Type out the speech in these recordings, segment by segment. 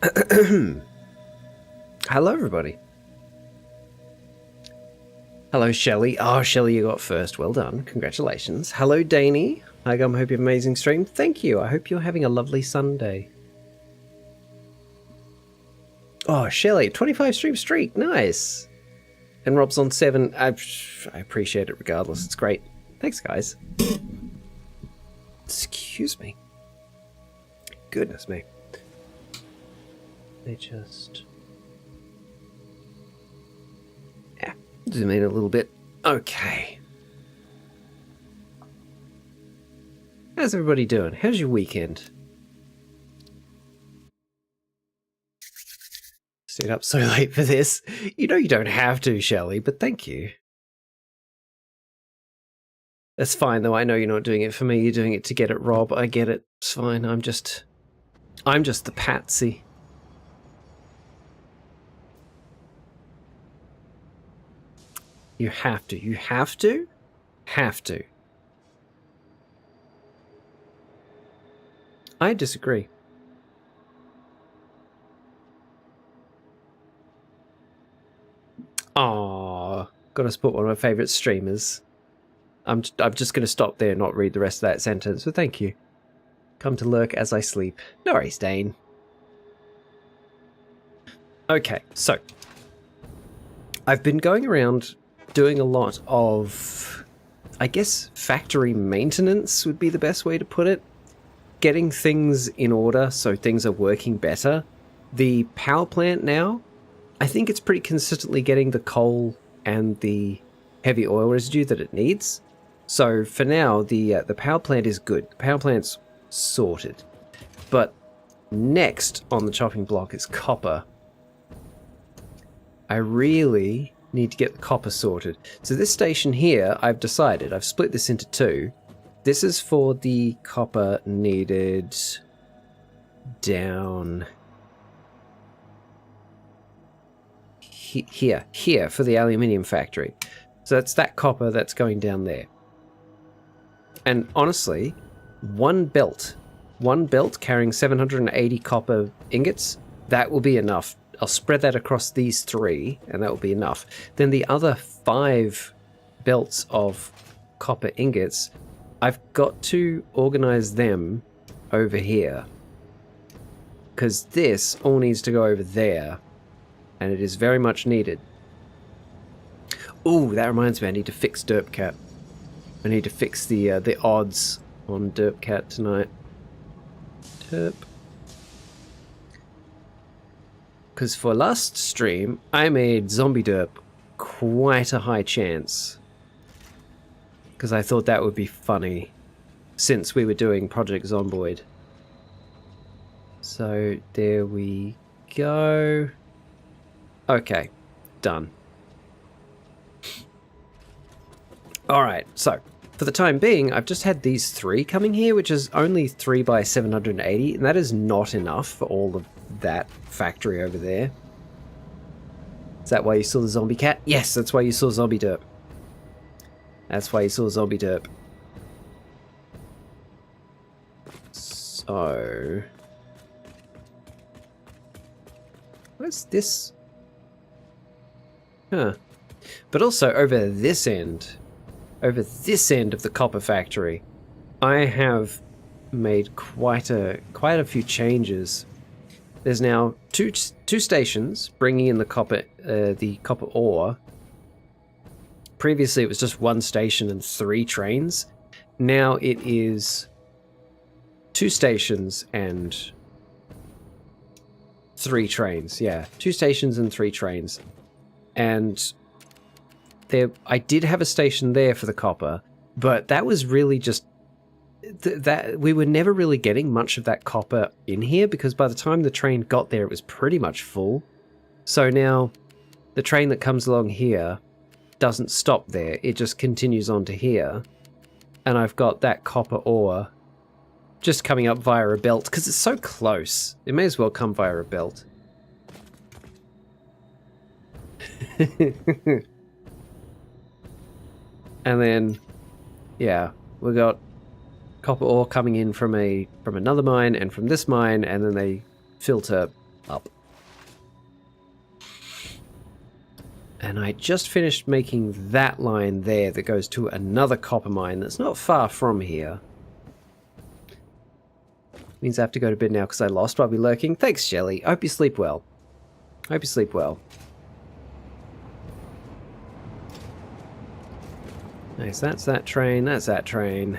Hello, everybody. Hello, Shelley. Oh, Shelley, you got first. Well done. Congratulations. Hello, Daney. Hi, Gum. Hope you have an amazing stream. Thank you. I hope you're having a lovely Sunday. Oh, Shelley, 25 stream streak. Nice. And Rob's on 7. I appreciate it regardless. It's great. Thanks, guys. Excuse me. Goodness me. They just... Yeah. Zoom in a little bit. Okay. How's everybody doing? How's your weekend? Stayed up so late for this. You know you don't have to, Shelley, but thank you. That's fine, though. I know you're not doing it for me. You're doing it to get at Rob. I get it. It's fine. I'm just the patsy. You have to. You have to? Have to. I disagree. Aww. Gotta support one of my favourite streamers. I'm just going to stop there and not read the rest of that sentence, but thank you. Come to lurk as I sleep. No worries, Dane. Okay, so. I've been going around doing a lot of, I guess, factory maintenance would be the best way to put it. Getting things in order so things are working better. The power plant now, I think it's pretty consistently getting the coal and the heavy oil residue that it needs. So for now, the power plant is good. The power plant's sorted. But next on the chopping block is copper. I really need to get the copper sorted. So this station here, I've decided, I've split this into two. This is for the copper needed down here for the aluminium factory. So that's that copper that's going down there. And honestly, one belt carrying 780 copper ingots, that will be enough. I'll spread that across these three, and that will be enough. Then the other 5 belts of copper ingots, I've got to organize them over here. Because this all needs to go over there, and it is very much needed. Ooh, that reminds me, I need to fix Derpcat. I need to fix the odds on Derpcat tonight. Derp. Because for last stream, I made Zombie Derp quite a high chance. Because I thought that would be funny, since we were doing Project Zomboid. So, there we go. Okay, done. Alright, so, for the time being, I've just had these 3 coming here, which is only 3 by 780, and that is not enough for all of that factory over there. Is that why you saw the zombie cat? Yes, that's why you saw Zombie Derp. That's why you saw Zombie Derp. So... what's this? Huh. But also, over this end of the copper factory, I have made quite a few changes. There's now two stations bringing in the copper ore. Previously, it was just 1 station and 3 trains. Now it is 2 stations and 3 trains. Yeah, 2 stations and 3 trains. And I did have a station there for the copper, but that was really just that we were never really getting much of that copper in here, because by the time the train got there, it was pretty much full. So now the train that comes along here doesn't stop there. It just continues on to here. And I've got that copper ore just coming up via a belt, because it's so close. It may as well come via a belt. And then, yeah, we got copper ore coming in from another mine and from this mine, and then they filter up. And I just finished making that line there that goes to another copper mine that's not far from here. Means I have to go to bed now because I lost while I'll be lurking. Thanks, Shelly. I hope you sleep well. Hope you sleep well. Nice, that's that train, that's that train.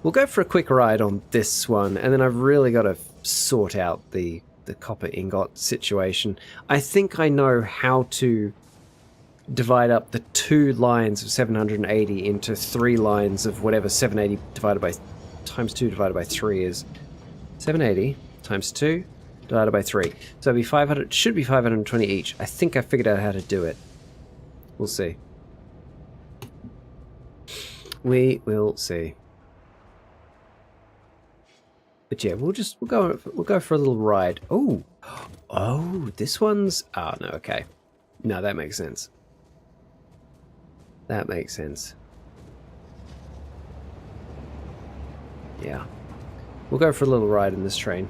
We'll go for a quick ride on this one, and then I've really got to sort out the copper ingot situation. I think I know how to divide up the 2 lines of 780 into 3 lines of whatever 780 divided by times 2 divided by 3 is. 780 times 2 divided by 3. So it'll be 500, should be 520 each. I think I figured out how to do it. We'll see. We will see. But yeah, we'll go for a little ride. Oh, this one's. Oh no, okay. No, that makes sense. That makes sense. Yeah, we'll go for a little ride in this train.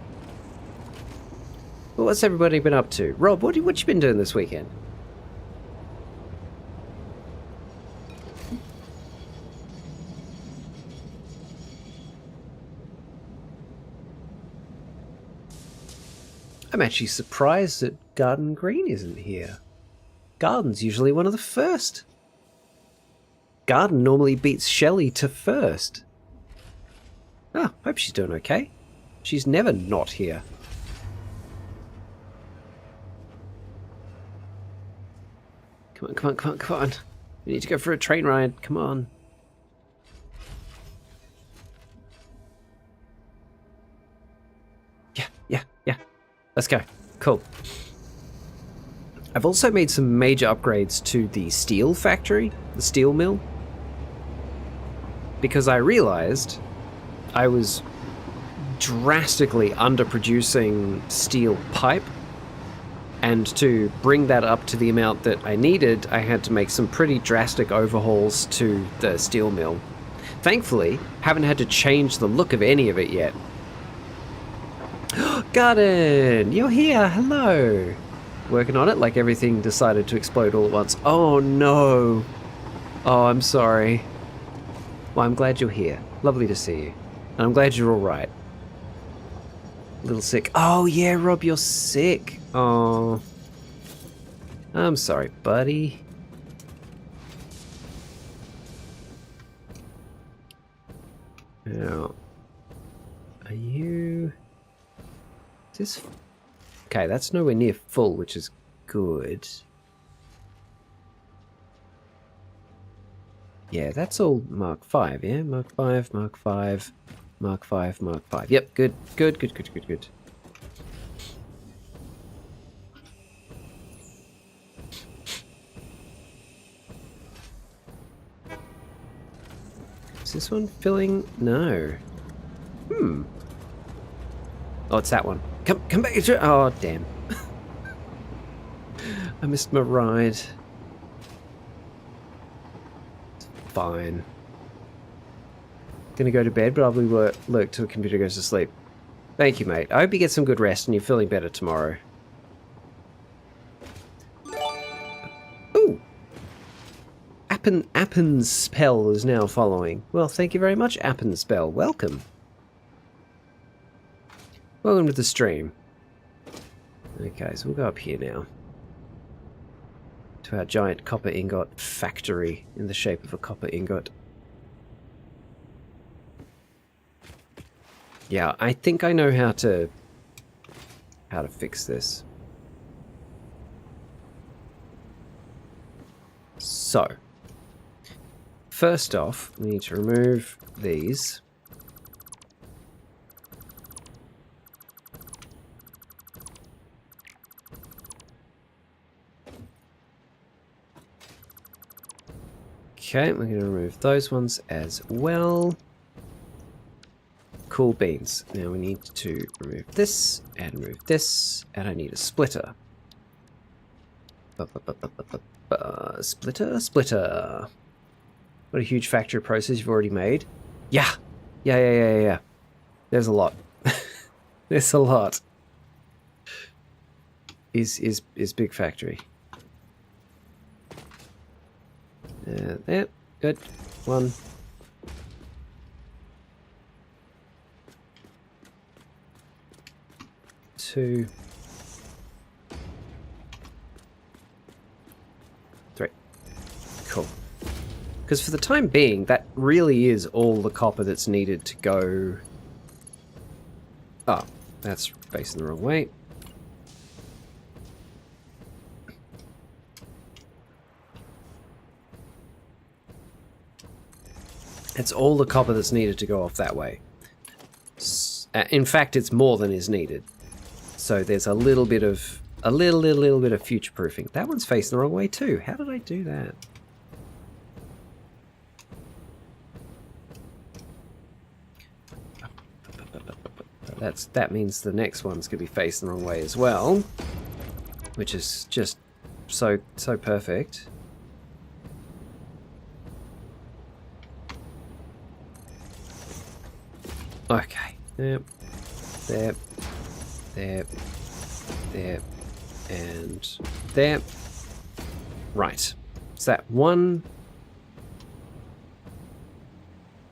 Well, what's everybody been up to? Rob, what you been doing this weekend? I'm actually surprised that Garden Green isn't here. Garden's usually one of the first. Garden normally beats Shelley to first. Ah, hope she's doing okay. She's never not here. Come on, come on, come on, come on. We need to go for a train ride. Come on. Yeah. Let's go. Cool. I've also made some major upgrades to the steel factory, the steel mill, because I realized I was drastically underproducing steel pipe, and to bring that up to the amount that I needed, I had to make some pretty drastic overhauls to the steel mill. Thankfully, haven't had to change the look of any of it yet. Garden, you're here. Hello. Working on it like everything decided to explode all at once. Oh no. Oh, I'm sorry. Well, I'm glad you're here. Lovely to see you. And I'm glad you're all right. A little sick. Oh yeah, Rob, you're sick. Oh. I'm sorry, buddy. Now, are you... Is this... Okay, that's nowhere near full, which is good. Yeah, that's all Mark 5, yeah? Mark 5, Mark 5, Mark 5, Mark 5. Yep, good. Is this one filling? No. Oh, it's that one. Come back. Oh, damn. I missed my ride. It's fine. Gonna go to bed, but I'll be lurk till the computer goes to sleep. Thank you, mate. I hope you get some good rest and you're feeling better tomorrow. Ooh! Appen's spell is now following. Well, thank you very much, Appen's spell. Welcome. Welcome to the stream. Okay, so we'll go up here now. To our giant copper ingot factory in the shape of a copper ingot. Yeah, I think I know how to fix this. So, first off, we need to remove these. Okay, we're going to remove those ones as well. Cool beans. Now we need to remove this, and I need a splitter. Splitter. What a huge factory process you've already made. Yeah. There's a lot. There's a lot. is big factory. There, good. 1. 2. 3. Cool. Because for the time being, that really is all the copper that's needed to go... Oh, that's facing the wrong way. It's all the copper that's needed to go off that way. In fact, it's more than is needed. So there's a little bit of a little bit of future proofing. That one's facing the wrong way too. How did I do that? That means the next one's gonna be facing the wrong way as well, which is just so perfect. Okay. There, there, there, there, and there. Right. Is that one?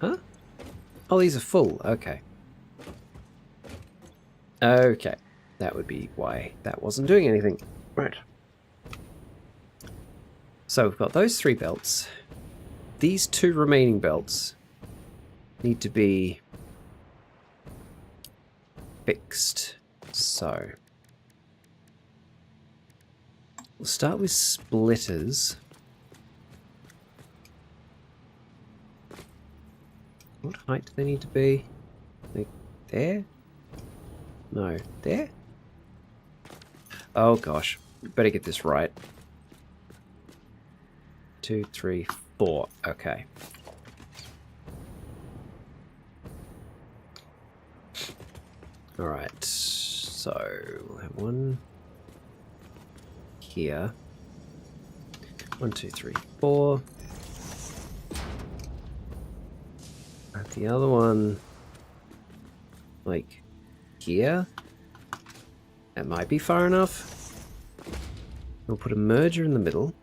Huh? Oh, these are full. Okay. Okay. That would be why that wasn't doing anything. Right. So we've got those 3 belts. These 2 remaining belts need to be fixed. So we'll start with splitters. What height do they need to be? Like there? No, there? Oh gosh, better get this right. 2, 3, 4. Okay. Alright, so we'll have 1 here. 1, 2, 3, 4. And the other one, like here. That might be far enough. We'll put a merger in the middle.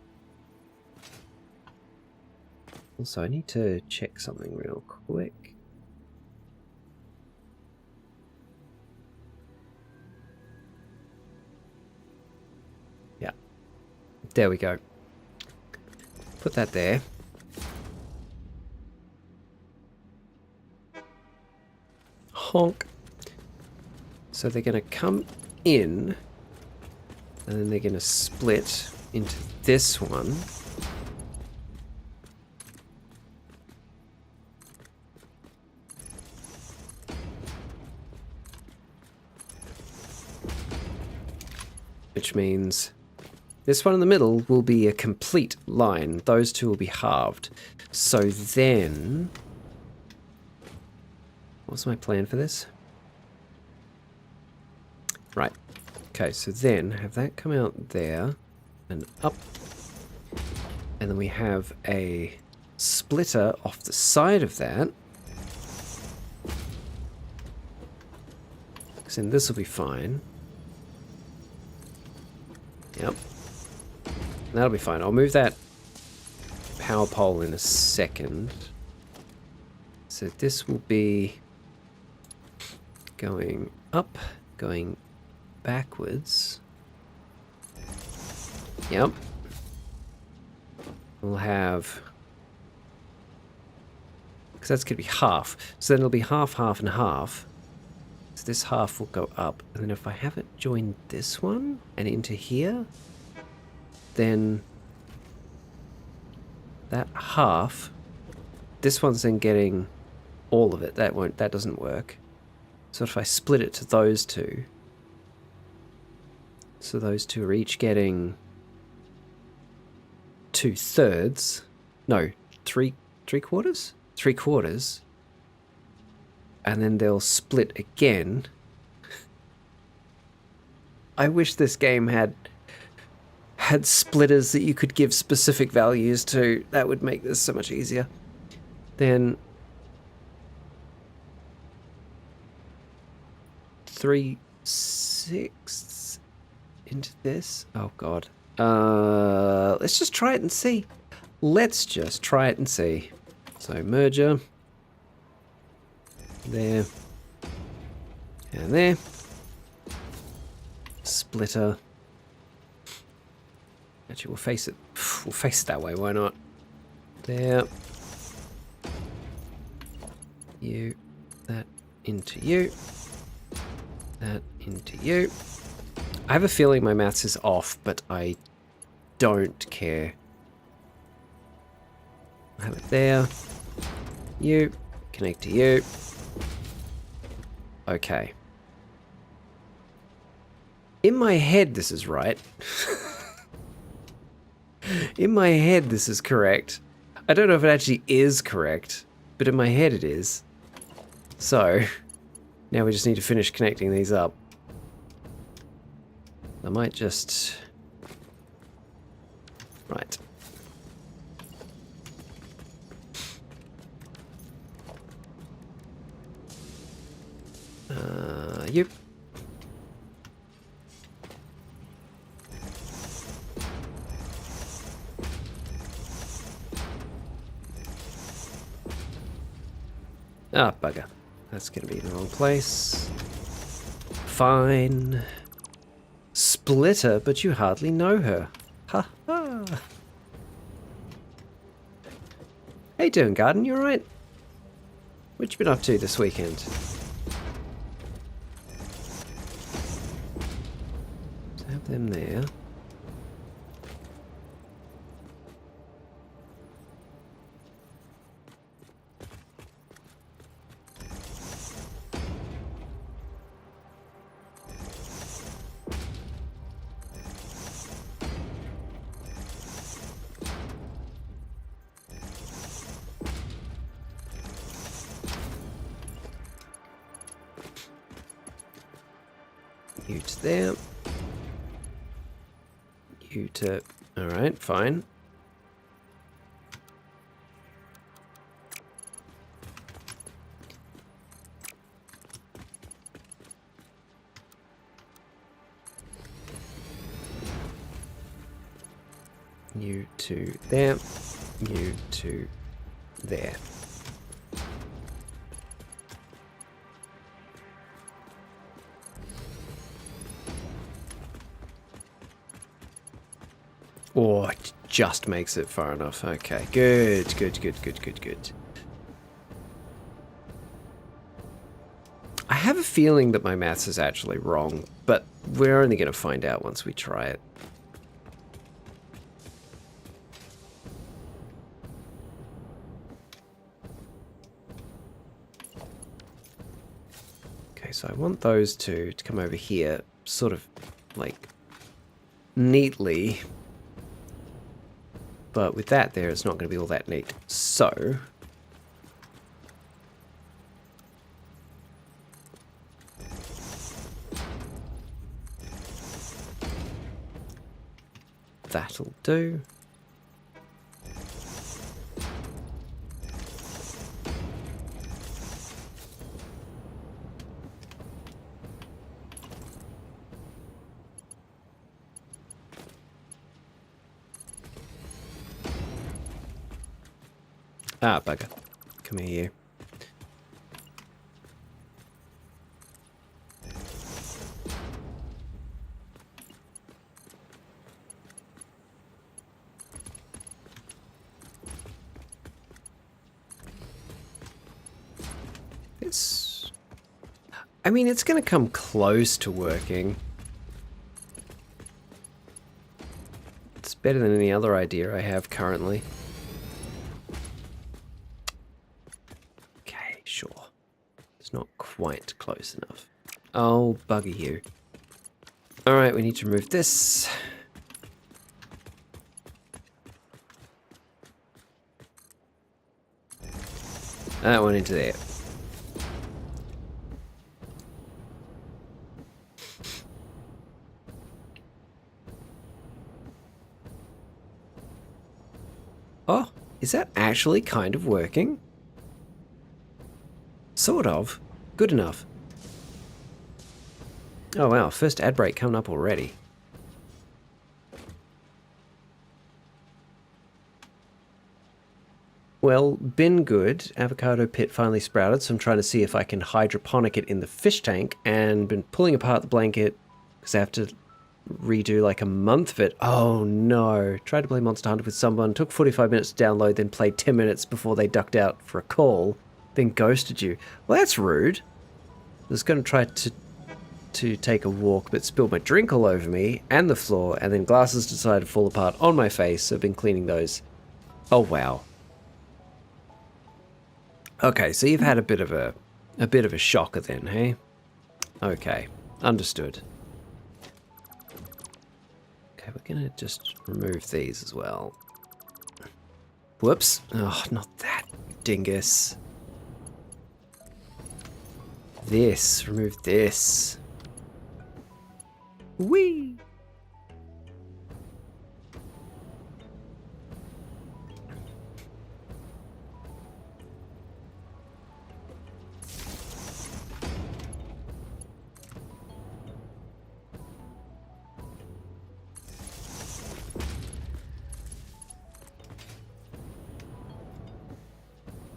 Also, I need to check something real quick. Yeah. There we go. Put that there. Honk. So they're going to come in, and then they're going to split into this one. Which means this one in the middle will be a complete line. Those 2 will be halved. So then... What's my plan for this? Right. Okay, so then have that come out there and up. And then we have a splitter off the side of that. Because then this will be fine. Yep. That'll be fine. I'll move that power pole in a second. So this will be going up, going backwards. Yep. We'll have... because that's going to be half. So then it'll be half, half, and half. So this half will go up. And then if I have it join this one and into here, then that half, this one's then getting all of it. That doesn't work. So if I split it to those 2, so those 2 are each getting 2/3. No, 3/4? 3/4. And then they'll split again. I wish this game had splitters that you could give specific values to. That would make this so much easier. Then 3/6 into this. Oh god. Let's just try it and see. Let's just try it and see. So merger. There. And there. Splitter. Actually, we'll face it. We'll face it that way, why not? There. You. That into you. That into you. I have a feeling my maths is off, but I don't care. I have it there. You. Connect to you. Okay. In my head, this is right. In my head, this is correct. I don't know if it actually is correct, but in my head it is. So, now we just need to finish connecting these up. I might just... Right. Yep. Ah, bugger. That's going to be in the wrong place. Fine. Splitter, but you hardly know her. Ha ha. How you doing, Garden? You alright? What you been up to this weekend? Let's have them there. You to there. You to... Alright, fine. You to there. You to there. Oh, it just makes it far enough. Okay, good, good, good, good, good, good. I have a feeling that my maths is actually wrong, but we're only going to find out once we try it. Okay, so I want those two to come over here, sort of, like, neatly. But with that there, it's not going to be all that neat. So... that'll do. Ah, bugger. Come here. It's... I mean, it's going to come close to working. It's better than any other idea I have currently. Sure. It's not quite close enough. Oh, bugger you. Alright, we need to remove this. That one into there. Oh, is that actually kind of working? Sort of. Good enough. Oh wow, first ad break coming up already. Well, been good. Avocado pit finally sprouted, so I'm trying to see if I can hydroponic it in the fish tank, and been pulling apart the blanket because I have to redo like a month of it. Oh no. Tried to play Monster Hunter with someone, took 45 minutes to download, then played 10 minutes before they ducked out for a call, then ghosted you. Well, that's rude. I was going to try to take a walk, but spilled my drink all over me and the floor, and then glasses decided to fall apart on my face, so I've been cleaning those. Oh wow. Okay, so you've had a bit of a shocker then, hey? Okay, understood. Okay, we're gonna just remove these as well. Whoops. Oh, not that dingus. This, remove this. Whee!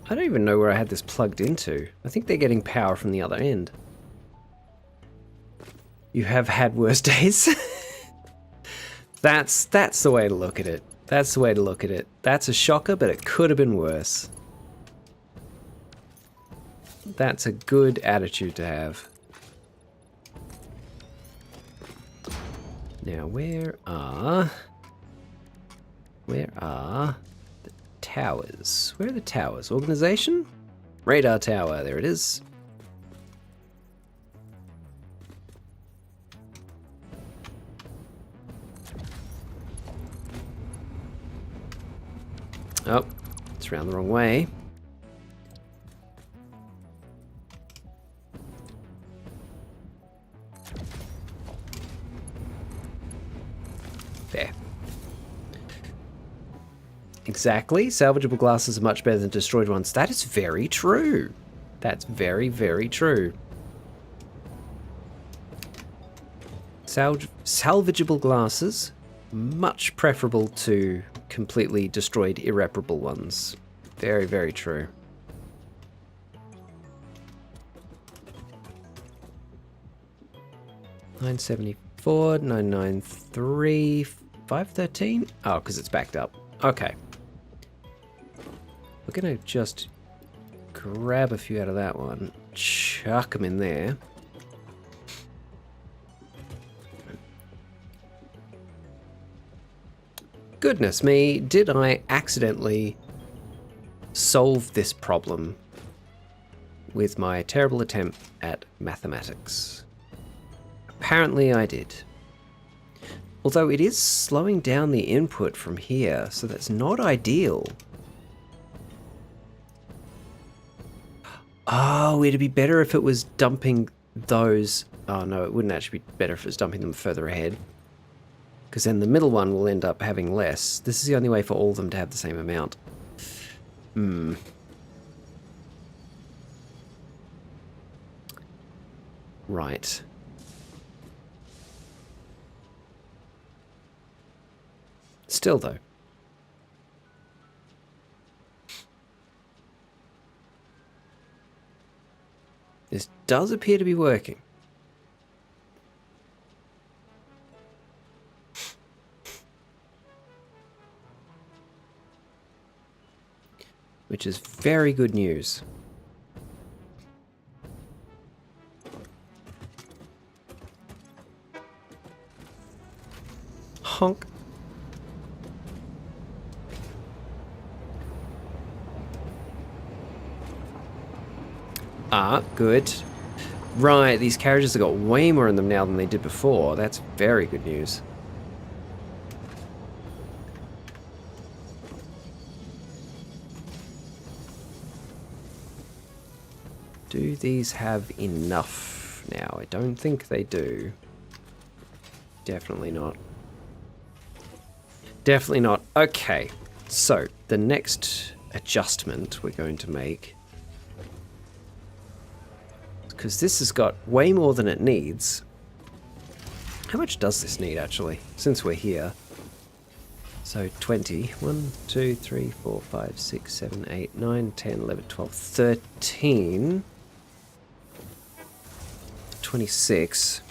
I don't even know where I had this plugged into. I think they're getting power from the other end. You have had worse days? That's the way to look at it. That's the way to look at it. That's a shocker, but it could have been worse. That's a good attitude to have. Now, where are the towers? Where are the towers? Organization? Radar tower, there it is. Oh, it's around the wrong way. There. Exactly. Salvageable glasses are much better than destroyed ones. That is very true. That's very, very true. Salvageable glasses, much preferable to completely destroyed, irreparable ones. Very, very true. $974, $993, $513. Oh, because it's backed up. Okay. We're gonna just grab a few out of that one, chuck them in there. Goodness me, did I accidentally solve this problem with my terrible attempt at mathematics? Apparently I did. Although it is slowing down the input from here, so that's not ideal. Oh, it'd be better if it was dumping those. Oh no, it wouldn't actually be better if it was dumping them further ahead. Because then the middle one will end up having less. This is the only way for all of them to have the same amount. Right. Still though. This does appear to be working. Which is very good news. Honk. Ah, good. Right, these carriages have got way more in them now than they did before. That's very good news. Do these have enough now? I don't think they do. Definitely not. Definitely not. Okay, so the next adjustment we're going to make, because this has got way more than it needs. How much does this need actually, since we're here? So 20. 1, 2, 3, 4, 5, 6, 7, 8, 9, 10, 11, 12, 13. 26.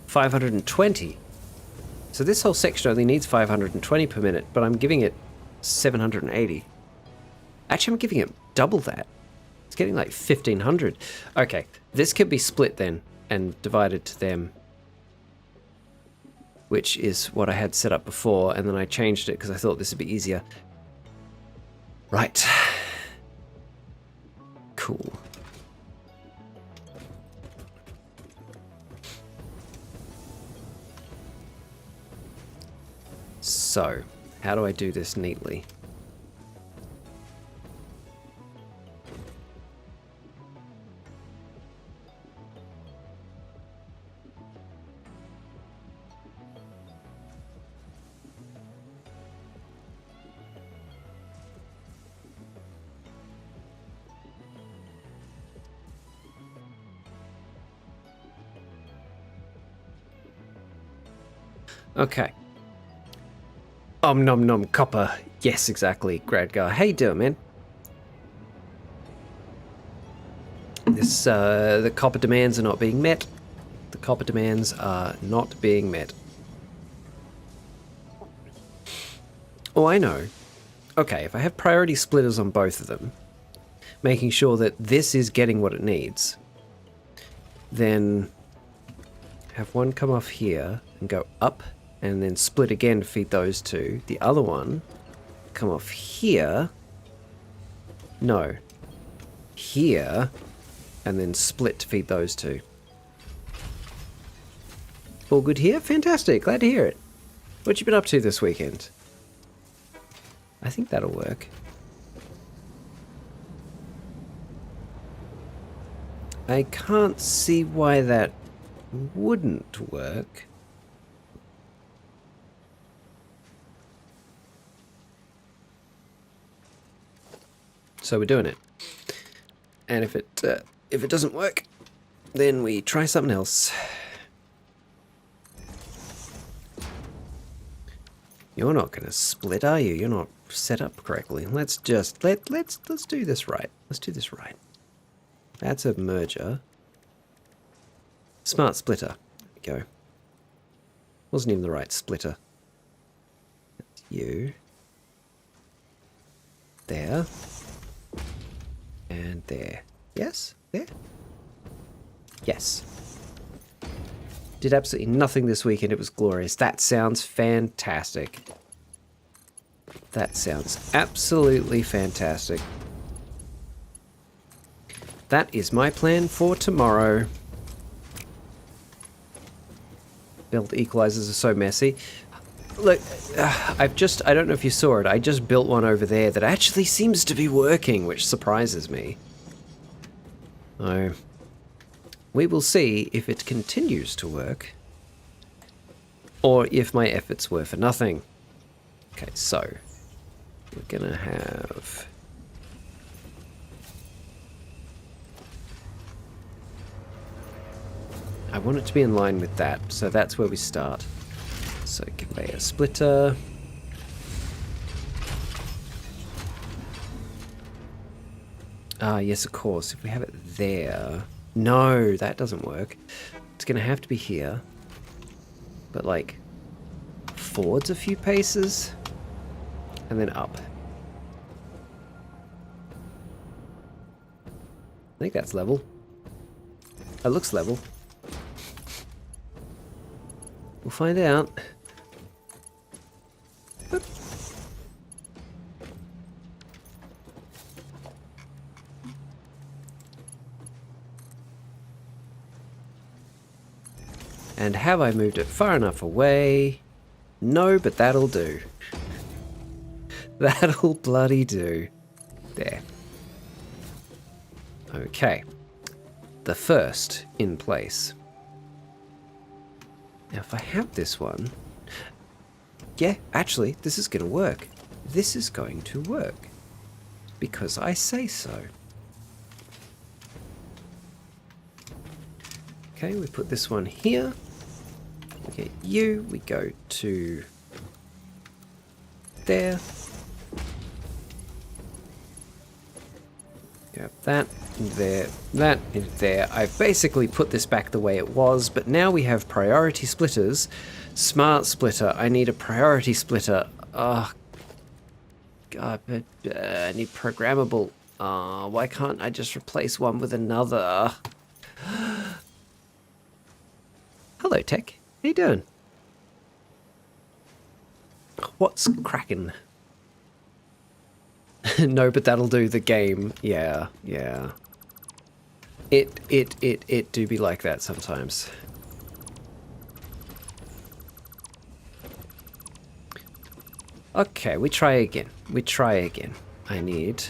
520. So this whole section only needs 520 per minute, but I'm giving it 780. Actually, I'm giving it double that. It's getting like 1500. Okay, this could be split then and divided to them, which is what I had set up before, and then I changed it because I thought this would be easier. Right. Cool. So, how do I do this neatly? Okay. Nom nom copper. Yes, exactly. Gradgar. How you doing, man? This, the copper demands are not being met. The copper demands are not being met. Oh, I know. Okay, if I have priority splitters on both of them, making sure that this is getting what it needs, then have one come off here and go up, and then split again to feed those two. The other one come off here. No. Here. And then split to feed those two. All good here? Fantastic. Glad to hear it. What you been up to this weekend? I think that'll work. I can't see why that wouldn't work. So we're doing it. And if it doesn't work, then we try something else. You're not going to split, are you? You're not set up correctly. Let's just let's do this right. Let's do this right. That's a merger. Smart splitter. There we go. Wasn't even the right splitter. That's you. There. And there. Yes? There? Yes. Did absolutely nothing this weekend. It was glorious. That sounds fantastic. That sounds absolutely fantastic. That is my plan for tomorrow. Build equalizers are so messy. Look, I don't know if you saw it, I just built one over there that actually seems to be working, which surprises me. So, we will see if it continues to work, or if my efforts were for nothing. Okay, so, we're gonna have... I want it to be in line with that, so that's where we start. So conveyor splitter. Ah, yes, of course. If we have it there... No, that doesn't work. It's going to have to be here. But, like, forwards a few paces. And then up. I think that's level. It looks level. We'll find out. Boop. And have I moved it far enough away? No, but that'll do. That'll bloody do. There. Okay. The first in place. Now, if I have this one... Yeah, actually, this is going to work. This is going to work. Because I say so. Okay, we put this one here. We get you. We go to there. Grab that in there, that in there. I've basically put this back the way it was, but now we have priority splitters. Smart splitter. I need a priority splitter. Oh, God, but I need programmable. Why can't I just replace one with another? Hello, Tech. How you doing? What's cracking? No, but that'll do the game. Yeah, yeah. It do be like that sometimes. Okay, we try again. We try again. I need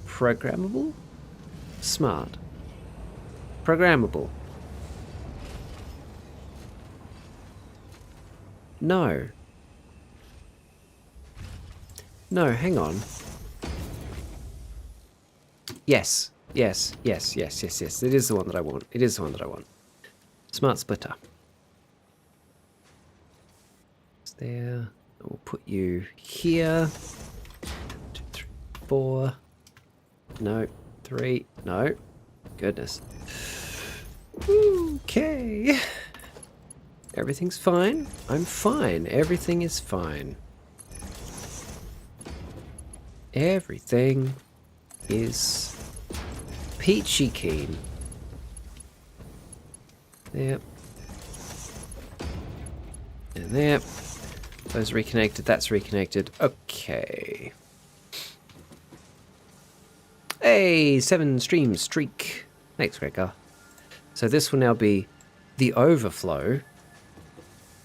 programmable, smart, programmable. No. No, hang on. Yes, yes, yes, yes, yes, yes. It is the one that I want. It is the one that I want. Smart splitter. It's there. We'll put you here. 1, 2, 3, 4. No. 3. No. Goodness. Okay. Everything's fine. I'm fine. Everything is fine. Everything is peachy keen. Yep. And there. Those reconnected. That's reconnected. Okay. Hey, 7 stream streak. Thanks, Gregor. So this will now be the overflow.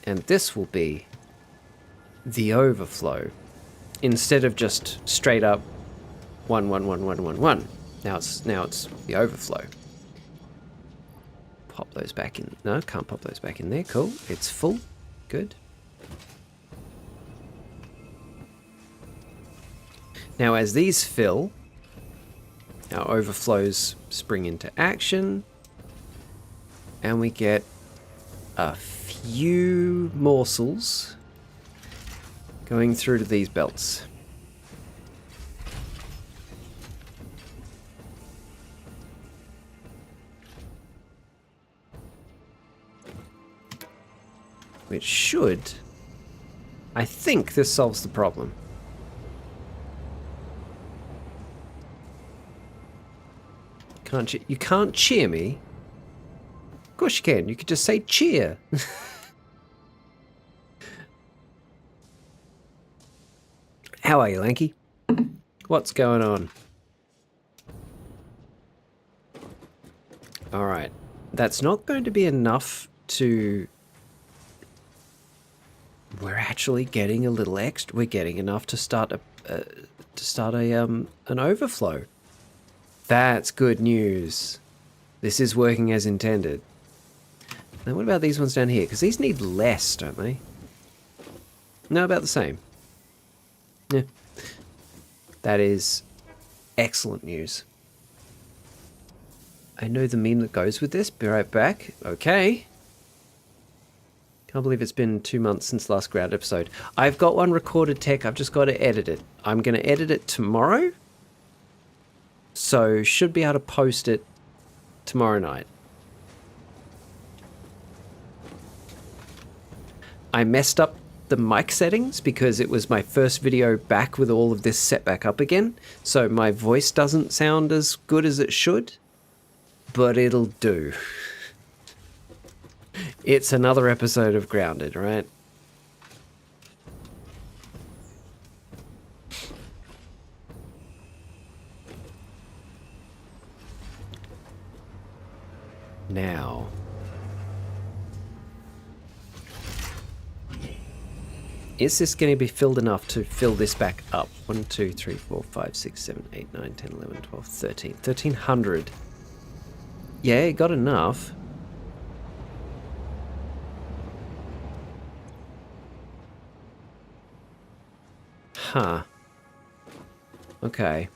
And this will be the overflow. Instead of just straight up 1, 1, 1, 1, 1, 1. Now it's the overflow. Pop those back in. No, can't pop those back in there. Cool. It's full. Good. Now as these fill, our overflows spring into action. And we get a few morsels going through to these belts. Which should... I think this solves the problem. You can't cheer me? Of course you can. You could just say cheer. How are you, Lanky? What's going on? Alright. That's not going to be enough to... We're actually getting a little extra. We're getting enough to start an overflow. That's good news. This is working as intended. Now what about these ones down here? Because these need less, don't they? No, about the same. Yeah. That is excellent news. I know the meme that goes with this. Be right back. Okay. Can't believe it's been 2 months since the last ground episode. I've got one recorded, Tech. I've just got to edit it. I'm going to edit it tomorrow. So should be able to post it tomorrow night. I messed up the mic settings because it was my first video back with all of this set back up again. So my voice doesn't sound as good as it should, but it'll do. It's another episode of Grounded, right? Now... Is this going to be filled enough to fill this back up? 1, 2, 3, 4, 5, 6, 7, 8, 9, 10, 11, 12, 13. 1,300. Yeah, it got enough. Huh. Okay.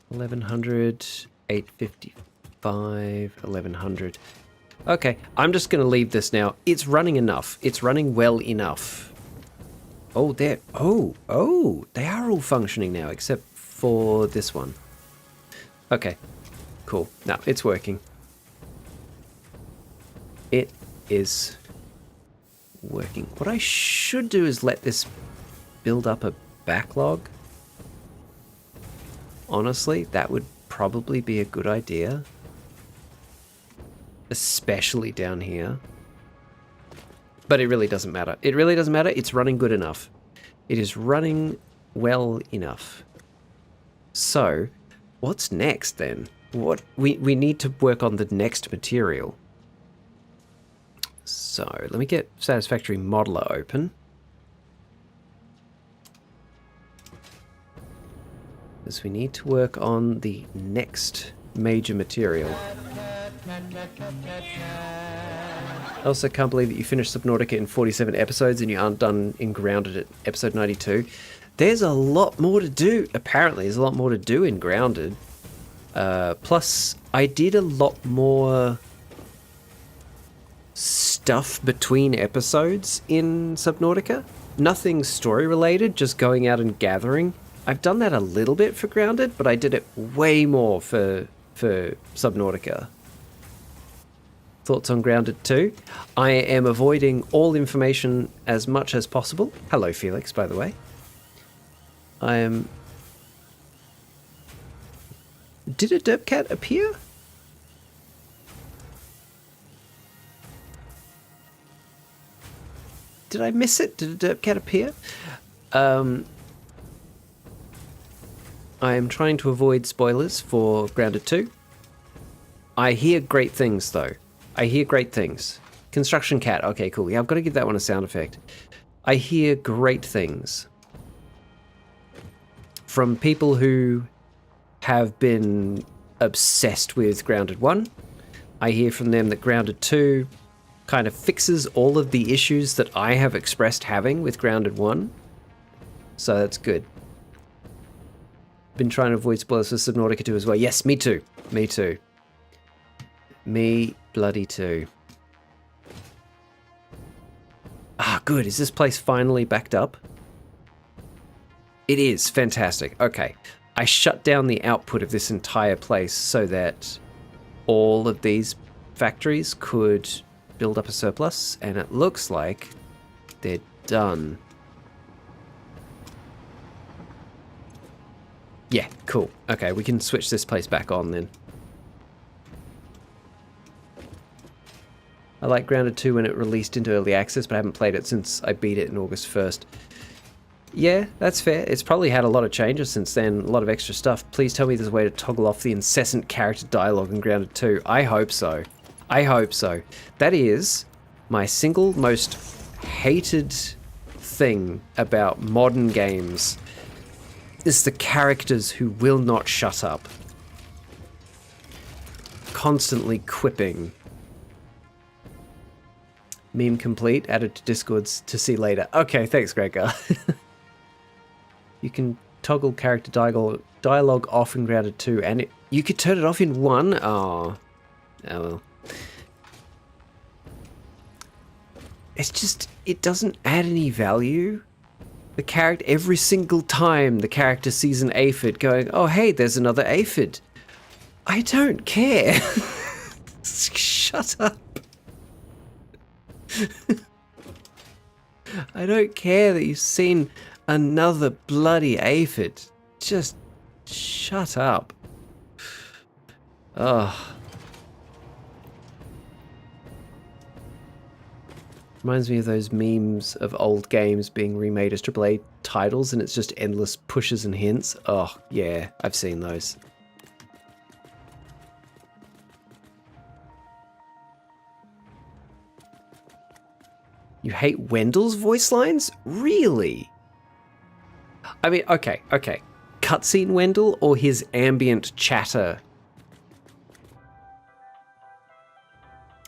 1,100, 855, 1,100. Okay, I'm just going to leave this now. It's running enough. It's running well enough. Oh, they're... Oh, they are all functioning now, except for this one. Okay, cool. No, it's working. It is working. What I should do is let this build up a backlog. Honestly, that would probably be a good idea. Especially down here. But it really doesn't matter. It really doesn't matter. It's running good enough. It is running well enough. So, what's next then? What we need to work on the next material. So, let me get Satisfactory Modeler open. Because we need to work on the next major material. I also can't believe that you finished Subnautica in 47 episodes and you aren't done in Grounded at episode 92. There's a lot more to do. Apparently, there's a lot more to do in Grounded. Plus, I did a lot more stuff between episodes in Subnautica. Nothing story related, just going out and gathering. I've done that a little bit for Grounded, but I did it way more for Subnautica. Thoughts on Grounded 2? I am avoiding all information as much as possible. Hello, Felix, by the way. I am... Did a derp cat appear? Did I miss it? Did a derp cat appear? I am trying to avoid spoilers for Grounded 2. I hear great things, though. I hear great things. Construction cat. Okay, cool. Yeah, I've got to give that one a sound effect. I hear great things from people who have been obsessed with Grounded 1. I hear from them that Grounded 2 kind of fixes all of the issues that I have expressed having with Grounded 1. So that's good. Been trying to avoid spoilers for Subnautica 2 as well. Yes, me too. Me too. Me bloody too. Ah, good. Is this place finally backed up? It is. Fantastic. Okay. I shut down the output of this entire place so that all of these factories could build up a surplus, and it looks like they're done. Yeah, cool. Okay, we can switch this place back on then. I like Grounded 2 when it released into early access, but I haven't played it since I beat it in August 1st. Yeah, that's fair. It's probably had a lot of changes since then, a lot of extra stuff. Please tell me there's a way to toggle off the incessant character dialogue in Grounded 2. I hope so. I hope so. That is my single most hated thing about modern games. Is the characters who will not shut up. Constantly quipping. Meme complete, added to Discords to see later. Okay, thanks, Gregor. You can toggle character dialogue off in Grounded 2, and you could turn it off in 1? Oh well. It's just, it doesn't add any value. The character, every single time the character sees an aphid going, oh hey, there's another aphid. I don't care. Shut up. I don't care that you've seen another bloody aphid. Just shut up. Ugh. Reminds me of those memes of old games being remade as AAA titles and it's just endless pushes and hints. Oh, yeah, I've seen those. You hate Wendell's voice lines? Really? I mean, okay. Cutscene Wendell or his ambient chatter?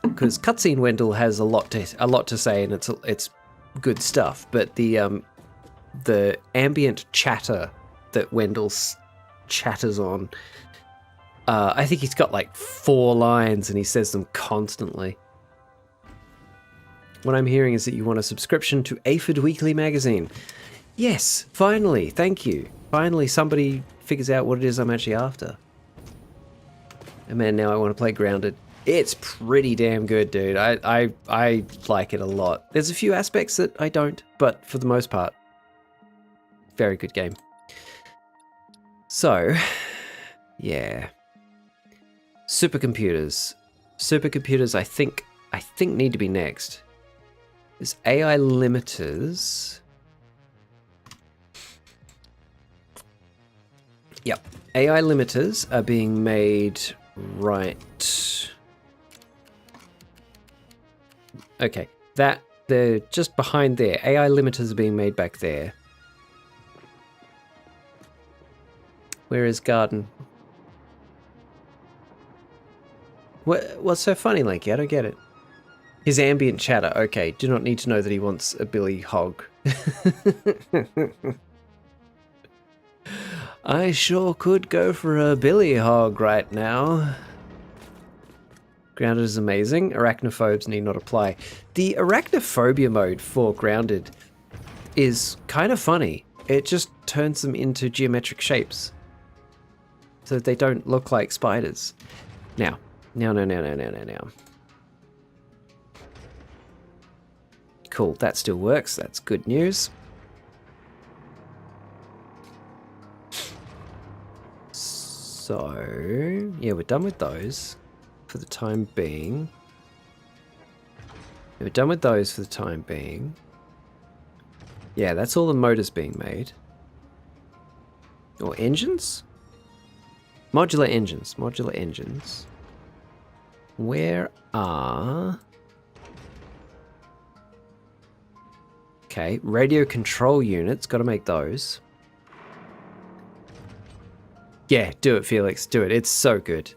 Because cutscene Wendell has a lot to say, and it's good stuff. But the ambient chatter that Wendell chatters on, I think he's got like 4 lines, and he says them constantly. What I'm hearing is that you want a subscription to Aphid Weekly magazine. Yes, finally, thank you. Finally, somebody figures out what it is I'm actually after. And man, now I want to play Grounded. It's pretty damn good, dude. I like it a lot. There's a few aspects that I don't, but for the most part, very good game. So, yeah. Supercomputers. Supercomputers, I think need to be next. There's AI limiters. Yep. AI limiters are being made right. Okay. They're just behind there. AI limiters are being made back there. Where is Garden? What's so funny, Lanky? I don't get it. His ambient chatter. Okay, do not need to know that he wants a Billy Hog. I sure could go for a Billy Hog right now. Grounded is amazing. Arachnophobes need not apply. The arachnophobia mode for Grounded is kind of funny. It just turns them into geometric shapes, so they don't look like spiders. Now. Cool, that still works. That's good news. So, yeah, we're done with those for the time being. Yeah, we're done with those for the time being. Yeah, that's all the motors being made. Or engines? Modular engines. Modular engines. Where are... Okay, radio control units. Got to make those. Yeah, do it, Felix. Do it. It's so good.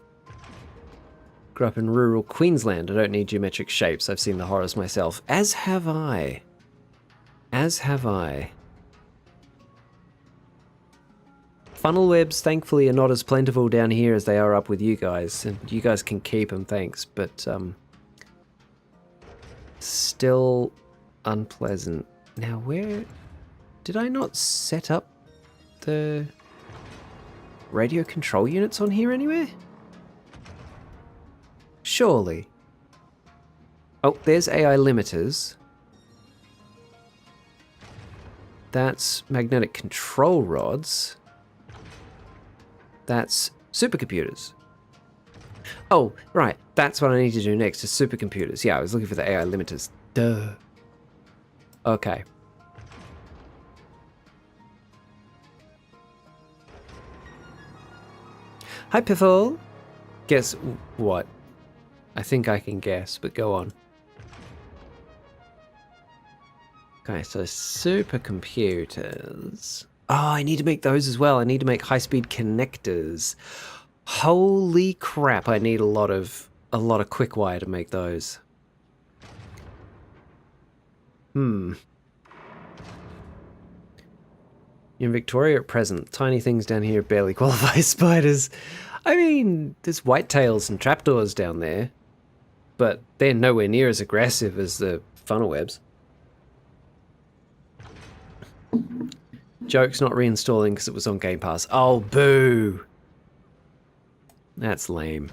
Grew up in rural Queensland. I don't need geometric shapes. I've seen the horrors myself. As have I. As have I. Funnel webs, thankfully, are not as plentiful down here as they are up with you guys. And you guys can keep them, thanks. But, still unpleasant. Now, where... Did I not set up the radio control units on here anywhere? Surely. Oh, there's AI limiters. That's magnetic control rods. That's supercomputers. Oh, right. That's what I need to do next, is supercomputers. Yeah, I was looking for the AI limiters. Duh. Okay. Hi, Piffle. Guess what? I think I can guess, but go on. Okay, so supercomputers. Oh, I need to make those as well. I need to make high-speed connectors. Holy crap! I need a lot of quick wire to make those. In Victoria at present, tiny things down here barely qualify as spiders. I mean, there's whitetails and trapdoors down there, but they're nowhere near as aggressive as the funnel webs. Joke's not reinstalling because it was on Game Pass. Oh, boo! That's lame.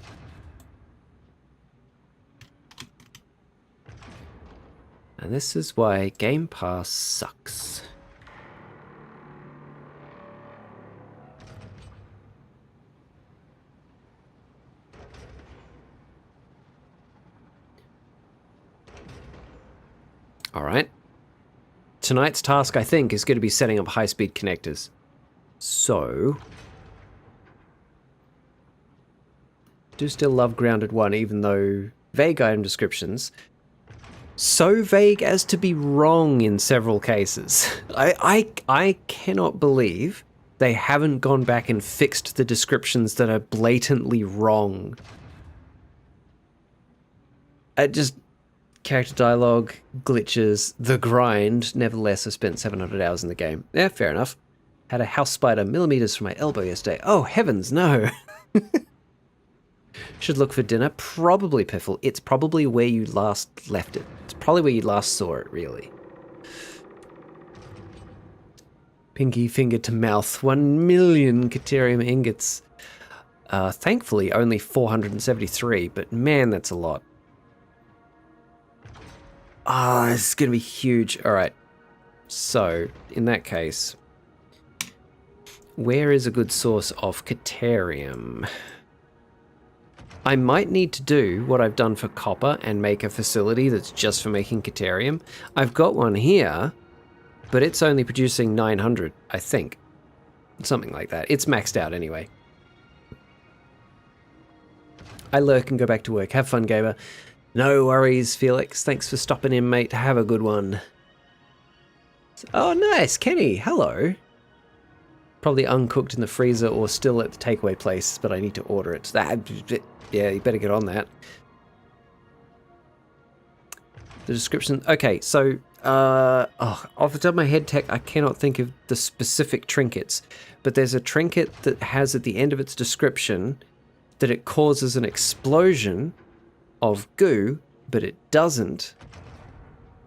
And this is why Game Pass sucks. Alright. Tonight's task, I think, is going to be setting up high-speed connectors. So... do still love Grounded 1, even though vague item descriptions. So vague as to be wrong in several cases. I cannot believe they haven't gone back and fixed the descriptions that are blatantly wrong. Just character dialogue, glitches, the grind. Nevertheless, I spent 700 hours in the game. Yeah, fair enough. Had a house spider millimeters from my elbow yesterday. Oh, heavens, no. Should look for dinner. Probably Piffle. It's probably where you last left it. It's probably where you last saw it, really. Pinky finger to mouth. 1 million Caterium ingots. Thankfully, only 473, but man, that's a lot. Ah, this is going to be huge. All right. So, in that case, where is a good source of Caterium? I might need to do what I've done for copper and make a facility that's just for making Caterium. I've got one here, but it's only producing 900, I think. Something like that. It's maxed out anyway. I lurk and go back to work. Have fun, gamer. No worries, Felix. Thanks for stopping in, mate. Have a good one. Oh, nice. Kenny, hello. Probably uncooked in the freezer or still at the takeaway place, but I need to order it. Yeah, you better get on that. The description. Okay, so off the top of my head, Tech, I cannot think of the specific trinkets, but there's a trinket that has at the end of its description that it causes an explosion of goo, but it doesn't.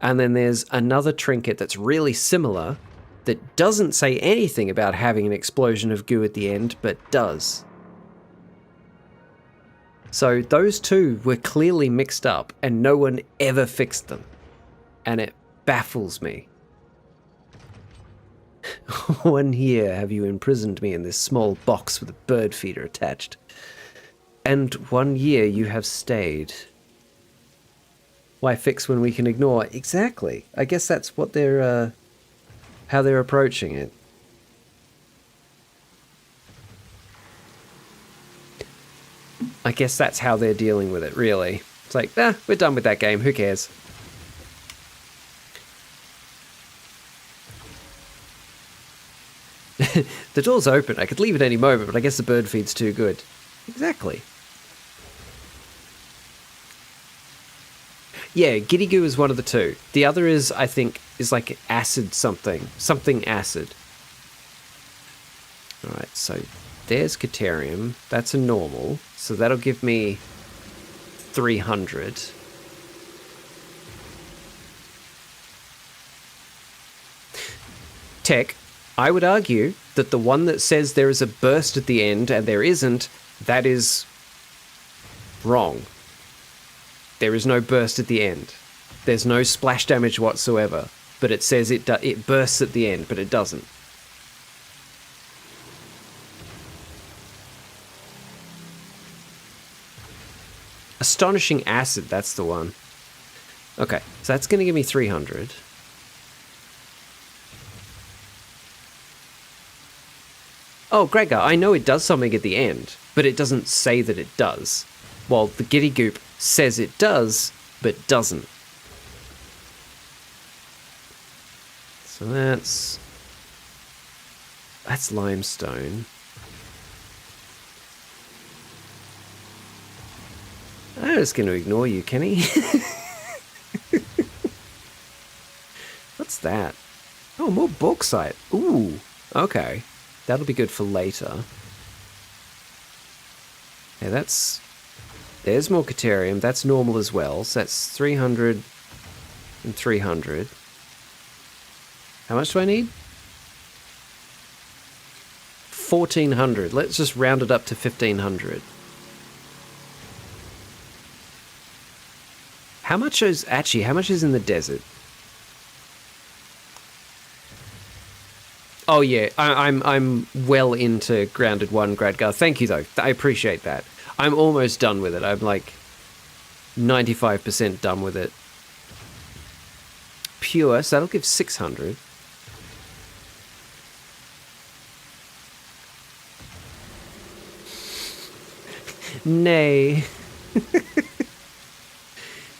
And then there's another trinket that's really similar that doesn't say anything about having an explosion of goo at the end, but does. So those two were clearly mixed up and no one ever fixed them. And it baffles me. 1 year have you imprisoned me in this small box with a bird feeder attached. And 1 year you have stayed. Why fix when we can ignore? Exactly. I guess that's what they're, how they're approaching it. I guess that's how they're dealing with it, really. It's like, we're done with that game. Who cares? The door's open. I could leave at any moment, but I guess the bird feed's too good. Exactly. Yeah, Giddy Goo is one of the two. The other is, I think, is like acid something. Something acid. Alright, so there's Caterium. That's a normal. So that'll give me 300. Tech, I would argue that the one that says there is a burst at the end and there isn't, that is wrong. There is no burst at the end. There's no splash damage whatsoever, but it says it bursts at the end, but it doesn't. Astonishing Acid, that's the one. Okay, so that's going to give me 300. Oh, Gregor, I know it does something at the end, but it doesn't say that it does. While the Giddy Goop says it does, but doesn't. So that's limestone. I'm just going to ignore you, Kenny. What's that? Oh, more bauxite. Ooh, okay. That'll be good for later. Yeah, there's more Caterium. That's normal as well. So that's 300 and 300. How much do I need? 1,400. Let's just round it up to 1,500. How much is in the desert? Oh yeah, I'm well into Grounded 1, Gradgar. Thank you though. I appreciate that. I'm almost done with it. I'm like 95% done with it. Pure, so that'll give 600. Nay.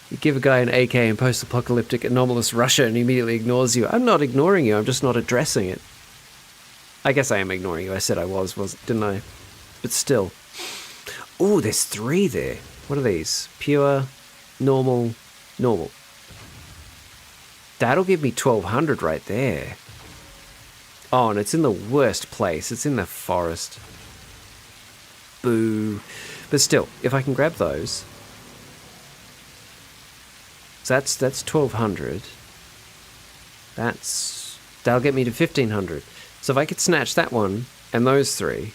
You give a guy an AK in post-apocalyptic anomalous Russia and he immediately ignores you. I'm not ignoring you, I'm just not addressing it. I guess I am ignoring you. I said I didn't I? But still. Oh, there's 3 there. What are these? Pure, normal, normal. That'll give me 1,200 right there. Oh, and it's in the worst place. It's in the forest. Boo. But still, if I can grab those... So that's 1,200. That'll get me to 1,500. So if I could snatch that one and those three...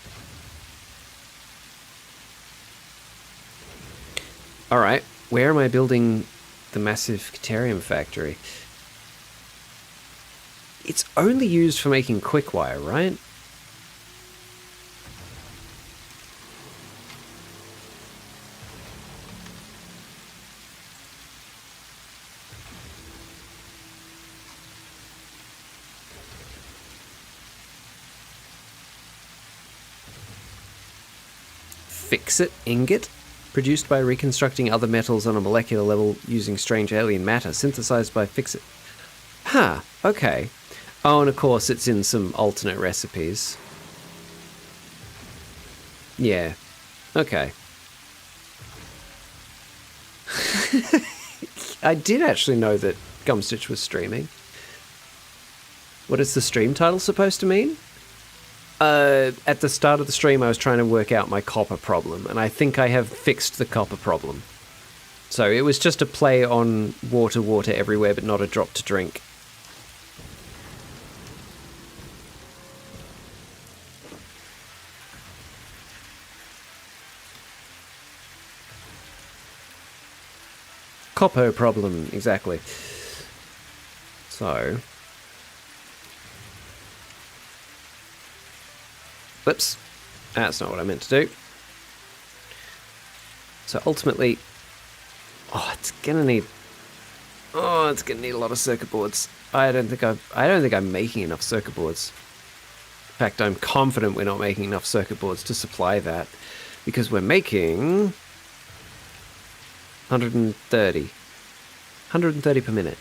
Alright, where am I building the massive Caterium factory? It's only used for making quick wire, right? Fix-it ingot? Produced by reconstructing other metals on a molecular level using strange alien matter, synthesized by Fix-it. Huh, okay. Oh, and of course it's in some alternate recipes. Yeah, okay. I did actually know that Gumstitch was streaming. What is the stream title supposed to mean? At the start of the stream, I was trying to work out my copper problem, and I think I have fixed the copper problem. So it was just a play on water everywhere, but not a drop to drink. Copper problem, exactly. So... Whoops, that's not what I meant to do. So ultimately, it's gonna need a lot of circuit boards. I don't think I'm making enough circuit boards. In fact, I'm confident we're not making enough circuit boards to supply that, because we're making 130 per minute.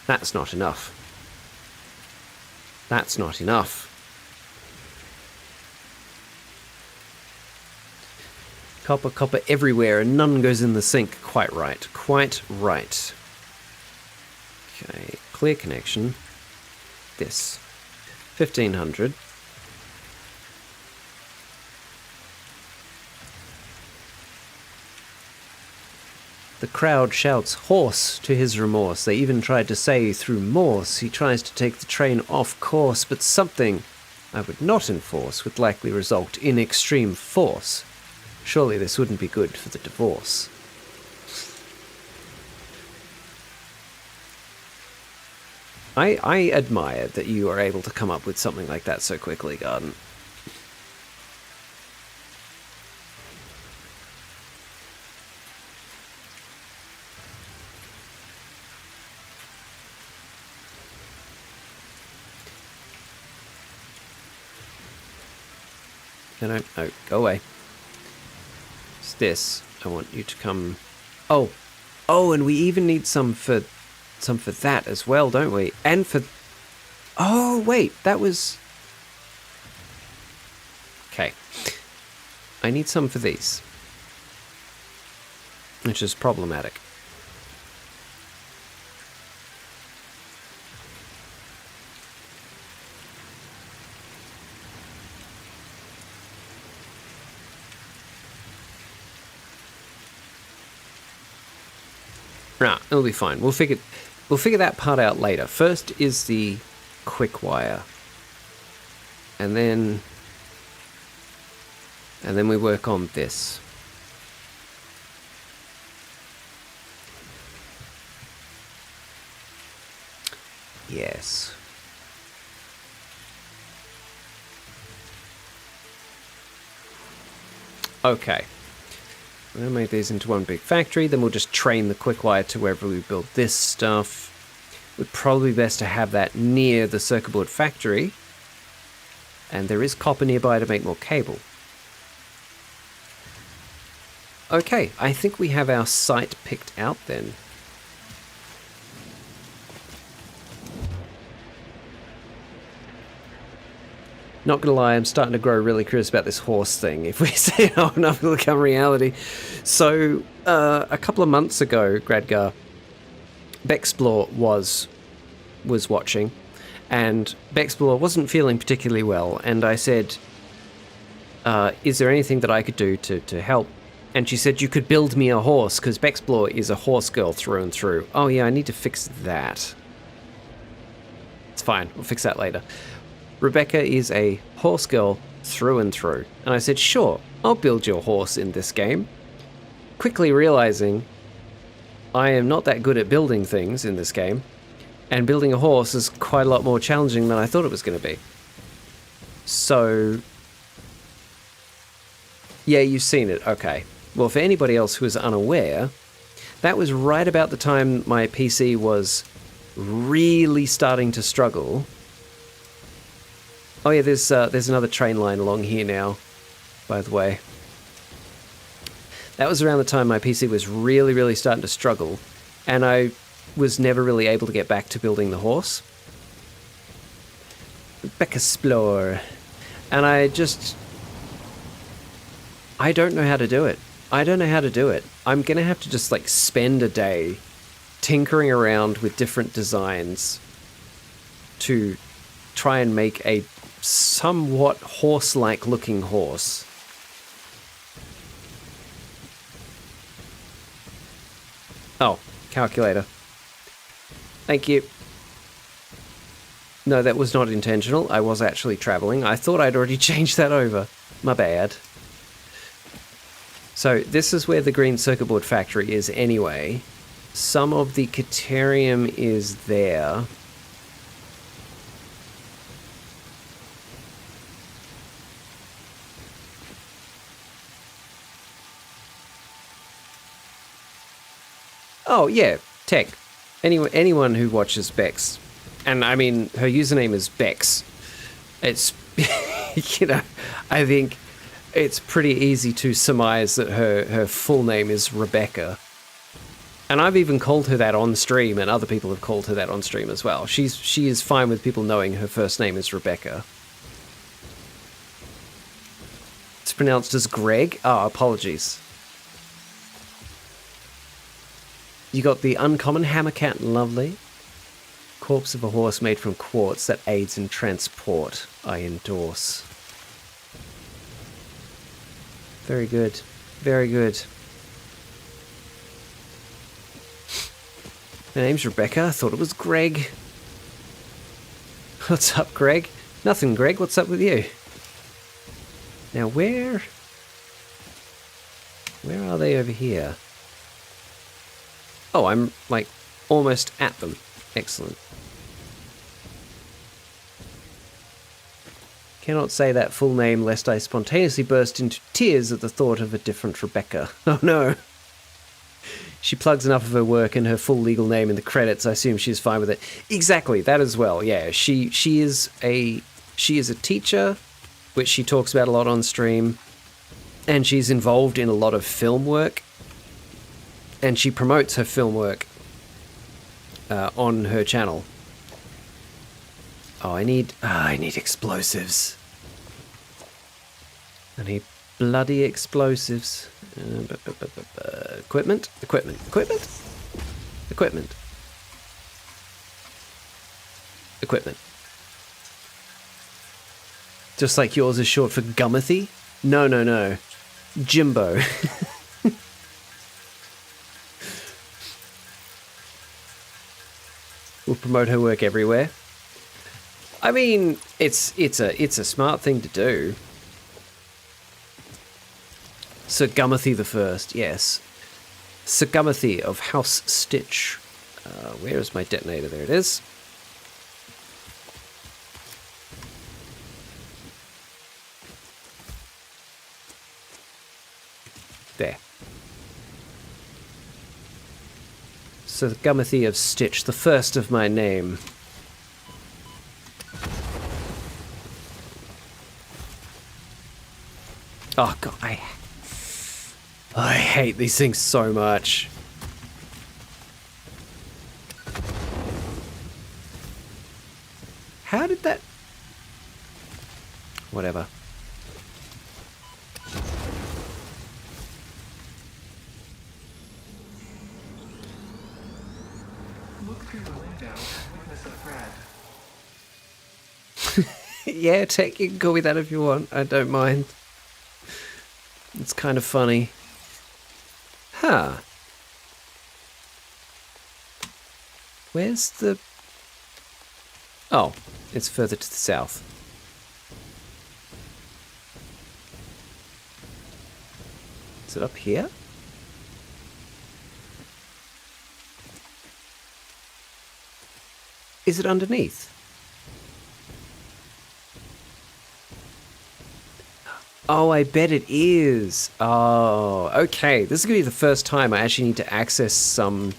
That's not enough. That's not enough. Copper, copper everywhere, and none goes in the sink. Quite right. Quite right. Okay, clear connection. This. 1,500. The crowd shouts horse to his remorse. They even tried to say through Morse he tries to take the train off course, but something I would not enforce would likely result in extreme force. Surely this wouldn't be good for the divorce. I admire that you are able to come up with something like that so quickly, Garden. No, go away. It's this. I want you to come... Oh, and we even need some for that as well, don't we? And for... Oh, wait, that was... Okay. I need some for these. Which is problematic. Nah, it'll be fine. We'll figure that part out later. First is the quick wire. And then we work on this. Yes. Okay. We're going to make these into one big factory, then we'll just train the quick wire to wherever we build this stuff. Would probably be best to have that near the circuit board factory. And there is copper nearby to make more cable. Okay, I think we have our site picked out then. Not gonna lie, I'm starting to grow really curious about this horse thing. If we say it long enough, it'll become reality. So, a couple of months ago, Gradgar, Bexplore was watching, and Bexplore wasn't feeling particularly well, and I said, is there anything that I could do to help? And she said, you could build me a horse, because Bexplore is a horse girl through and through. Oh yeah, I need to fix that. It's fine, we'll fix that later. Rebecca is a horse girl through and through. And I said, sure, I'll build your horse in this game. Quickly realizing I am not that good at building things in this game. And building a horse is quite a lot more challenging than I thought it was going to be. So, yeah, you've seen it. Okay. Well, for anybody else who is unaware, that was right about the time my PC was really starting to struggle. Oh yeah, there's another train line along here now, by the way. That was around the time my PC was really, really starting to struggle, and I was never really able to get back to building the horse. Bexplore. And I don't know how to do it. I don't know how to do it. I'm going to have to just like spend a day tinkering around with different designs to try and make a somewhat horse-like looking horse. Oh, calculator. Thank you. No, that was not intentional. I was actually traveling. I thought I'd already changed that over. My bad. So this is where the green circuit board factory is anyway. Some of the Caterium is there. Oh yeah, tech. Anyone who watches Bex, and I mean her username is Bex. It's you know, I think it's pretty easy to surmise that her full name is Rebecca. And I've even called her that on stream, and other people have called her that on stream as well. She is fine with people knowing her first name is Rebecca. It's pronounced as Greg. Oh, apologies. You got the uncommon hammercat, lovely. Corpse of a horse made from quartz that aids in transport. I endorse. Very good. Very good. My name's Rebecca. I thought it was Greg. What's up, Greg? Nothing, Greg. What's up with you? Now, where are they over here? Oh, I'm, like, almost at them. Excellent. Cannot say that full name lest I spontaneously burst into tears at the thought of a different Rebecca. Oh no. She plugs enough of her work and her full legal name in the credits. I assume she's fine with it. Exactly, that as well. Yeah, she is a teacher, which she talks about a lot on stream, and she's involved in a lot of film work, and she promotes her film work on her channel. Oh, I need explosives. I need bloody explosives. Equipment. Just like yours is short for Gummathy? No. Jimbo. We'll promote her work everywhere. I mean, it's a smart thing to do. Sir Gummathy the First, yes. Sir Gummathy of House Stitch. Where is my detonator? There it is. There. Sir Gummathy of Stitch, the first of my name. Oh god, I hate these things so much. How did that... Whatever. Look through the window and witness a thread. Yeah, Tech, you can call me that if you want. I don't mind. It's kind of funny. Huh. Where's the... Oh, it's further to the south. Is it up here? Is it underneath? Oh, I bet it is. Oh, okay. This is going to be the first time I actually need to access some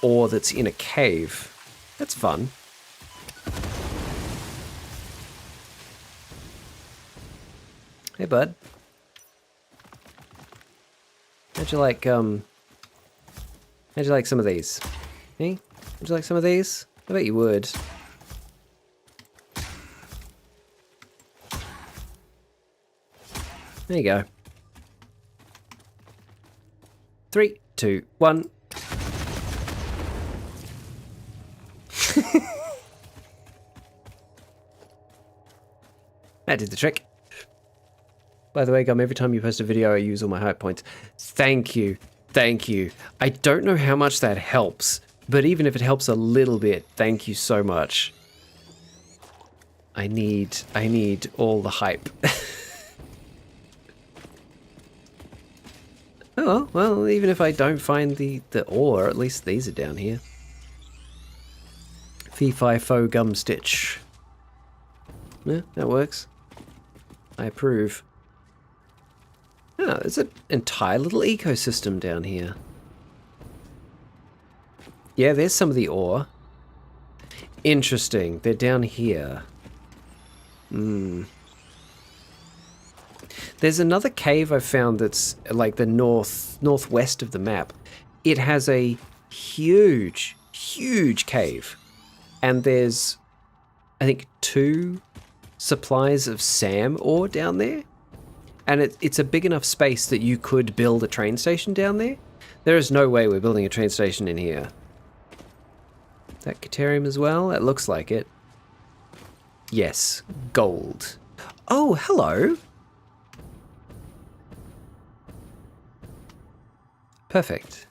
ore that's in a cave. That's fun. Hey, bud. How'd you like some of these? Hey? Would you like some of these? I bet you would. There you go. 3, 2, 1. That did the trick. By the way, Gum, every time you post a video, I use all my hype points. Thank you. Thank you. I don't know how much that helps, but even if it helps a little bit, thank you so much. I need all the hype. Oh, well, even if I don't find the ore, at least these are down here. Fee fi fo Gumstitch. Yeah, that works. I approve. Oh, there's an entire little ecosystem down here. Yeah, there's some of the ore. Interesting. They're down here. There's another cave I found that's like the northwest of the map. It has a huge cave. And there's, I think, 2 supplies of SAM ore down there. And it's a big enough space that you could build a train station down there. There is no way we're building a train station in here. Is that Caterium as well? It looks like it. Yes, gold. Oh, hello. Perfect.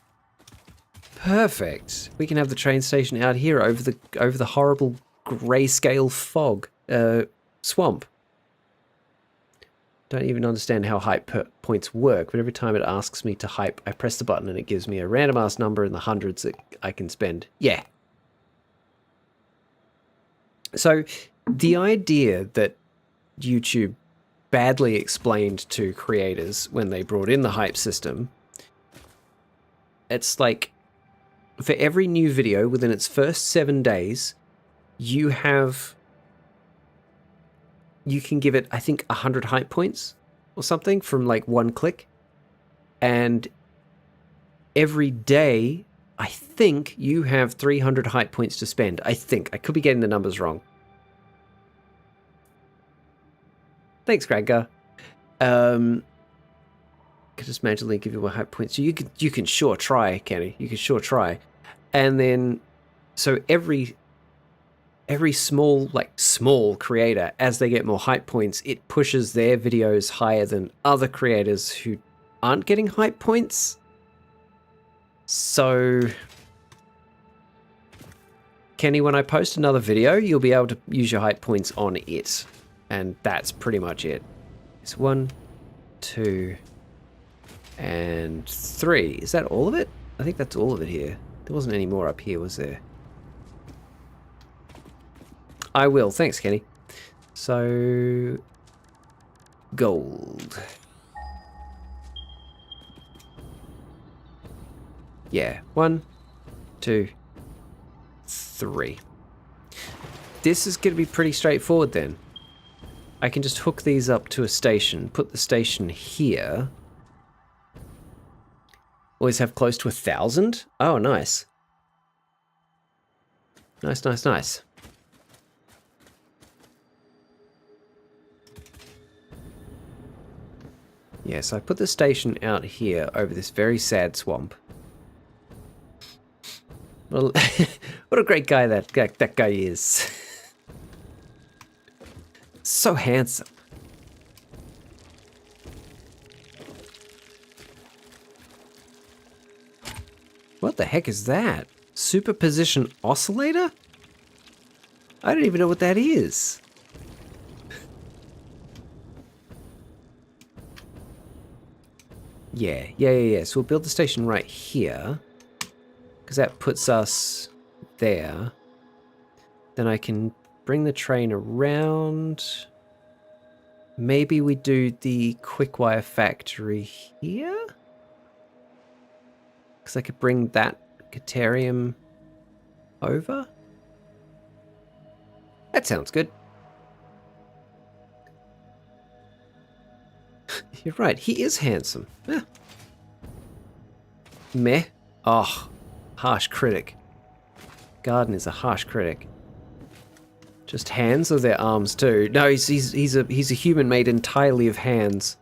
Perfect. We can have the train station out here over the horrible grayscale fog swamp. Don't even understand how hype points work, but every time it asks me to hype, I press the button and it gives me a random ass number in the hundreds that I can spend. Yeah. So the idea that YouTube badly explained to creators when they brought in the hype system, it's like for every new video within its first 7 days, you can give it, I think, 100 hype points or something from like 1 click. And every day, I think you have 300 hype points to spend. I think. I could be getting the numbers wrong. Thanks, Gregor. Could just magically give you more hype points. So you can sure try, Kenny. You can sure try. And then, so every small creator, as they get more hype points, it pushes their videos higher than other creators who aren't getting hype points. So, Kenny, when I post another video, you'll be able to use your hype points on it. And that's pretty much it. It's 1, 2, and 3. Is that all of it? I think that's all of it here. There wasn't any more up here, was there? I will. Thanks, Kenny. So, gold. Yeah. 1, 2, 3. This is going to be pretty straightforward then. I can just hook these up to a station, put the station here. Always have close to 1,000. Oh, nice. Nice, nice, nice. Yeah, so I put the station out here over this very sad swamp. Well, what a great guy that guy is. So handsome. What the heck is that? Superposition oscillator? I don't even know what that is. Yeah. So we'll build the station right here, because that puts us there. Then I can bring the train around. Maybe we do the quick wire factory here? Because I could bring that Caterium over? That sounds good. You're right, he is handsome. Yeah. Meh. Oh, harsh critic. Garden is a harsh critic. Just hands or their arms too? No, he's a human made entirely of hands.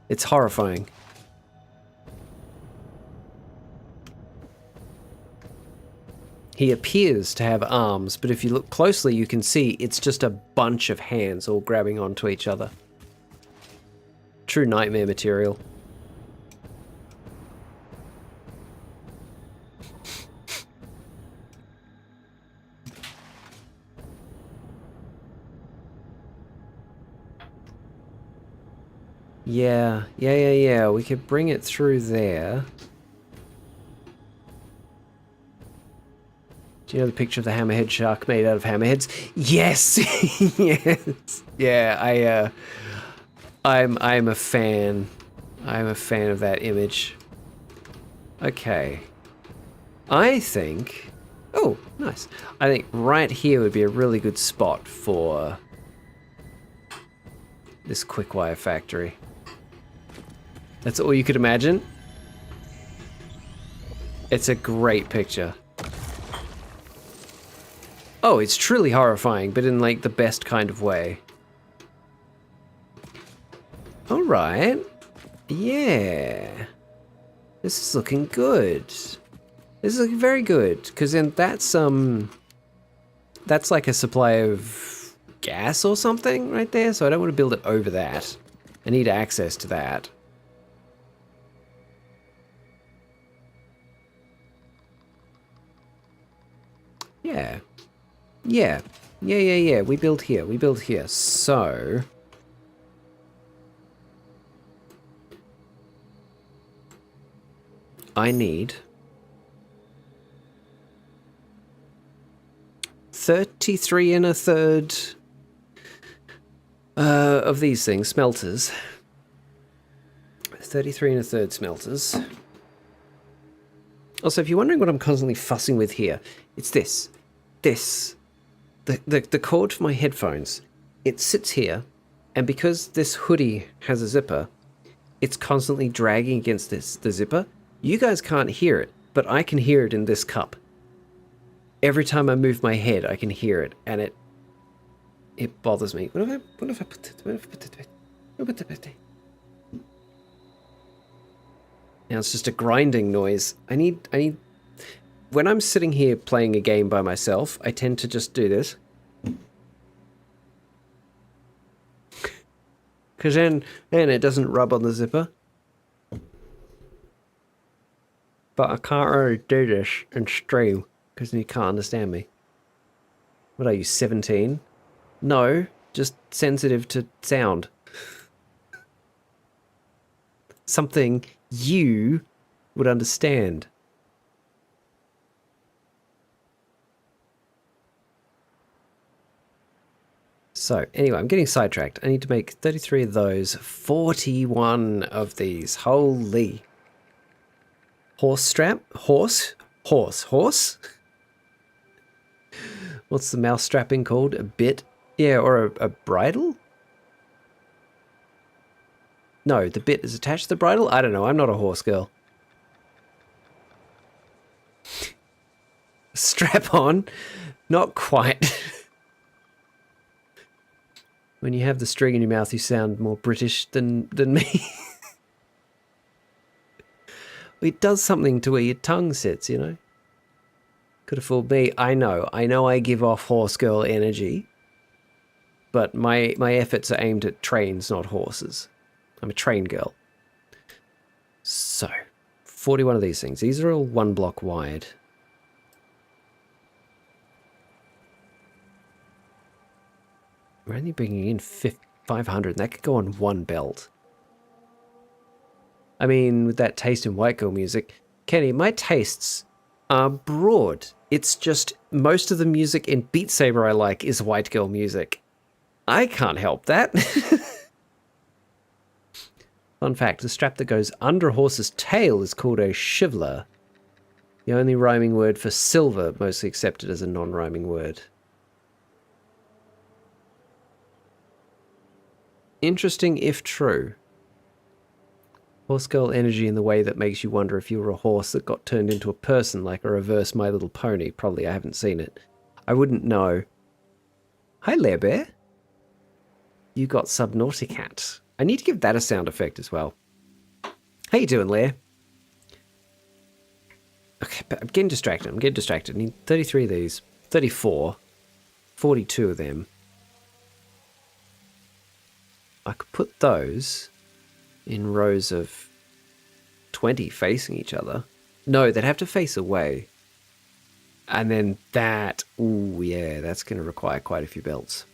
It's horrifying. He appears to have arms, but if you look closely, you can see it's just a bunch of hands all grabbing onto each other. True nightmare material. Yeah. We could bring it through there. Do you know the picture of the hammerhead shark made out of hammerheads? Yes! Yes! Yeah, I'm a fan. I'm a fan of that image. Okay. I think... Oh, nice. I think right here would be a really good spot for this quick wire factory. That's all you could imagine? It's a great picture. Oh, it's truly horrifying, but in like the best kind of way. Alright. Yeah. This is looking good. This is looking very good, because then that's like a supply of gas or something right there, so I don't want to build it over that. I need access to that. Yeah. We build here. So I need 33 1/3 of these things, smelters. 33 1/3 smelters. Also, if you're wondering what I'm constantly fussing with here, it's this. The cord for my headphones, it sits here, and because this hoodie has a zipper, it's constantly dragging against the zipper. You guys can't hear it, but I can hear it in this cup. Every time I move my head, I can hear it, and it bothers me. What if I put it? Now it's just a grinding noise. I need. When I'm sitting here playing a game by myself, I tend to just do this. Because then it doesn't rub on the zipper. But I can't really do this and stream, because you can't understand me. What are you, 17? No, just sensitive to sound. Something you would understand. So, anyway, I'm getting sidetracked. I need to make 33 of those, 41 of these. Holy. Horse strap? Horse? Horse? What's the mouse strapping called? A bit? Yeah, or a bridle? No, the bit is attached to the bridle? I don't know, I'm not a horse girl. Strap on? Not quite. When you have the string in your mouth, you sound more British than me. It does something to where your tongue sits, you know? Could have fooled me. I know I give off horse girl energy. But my efforts are aimed at trains, not horses. I'm a train girl. So, 41 of these things. These are all 1 block wide. We're only bringing in 500, and that could go on 1 belt. I mean, with that taste in white girl music, Kenny, my tastes are broad. It's just most of the music in Beat Saber I like is white girl music. I can't help that. Fun fact, the strap that goes under a horse's tail is called a shivler. The only rhyming word for silver, mostly accepted as a non-rhyming word. Interesting if true. Horse girl energy in the way that makes you wonder if you were a horse that got turned into a person, like a reverse My Little Pony. Probably, I haven't seen it. I wouldn't know. Hi, Lair Bear. You got Subnautica. I need to give that a sound effect as well. How you doing, Lair? Okay, but I'm getting distracted. I need 33 of these. 34. 42 of them. I could put those in rows of 20 facing each other. No, they'd have to face away. And then that, ooh, yeah, that's going to require quite a few belts.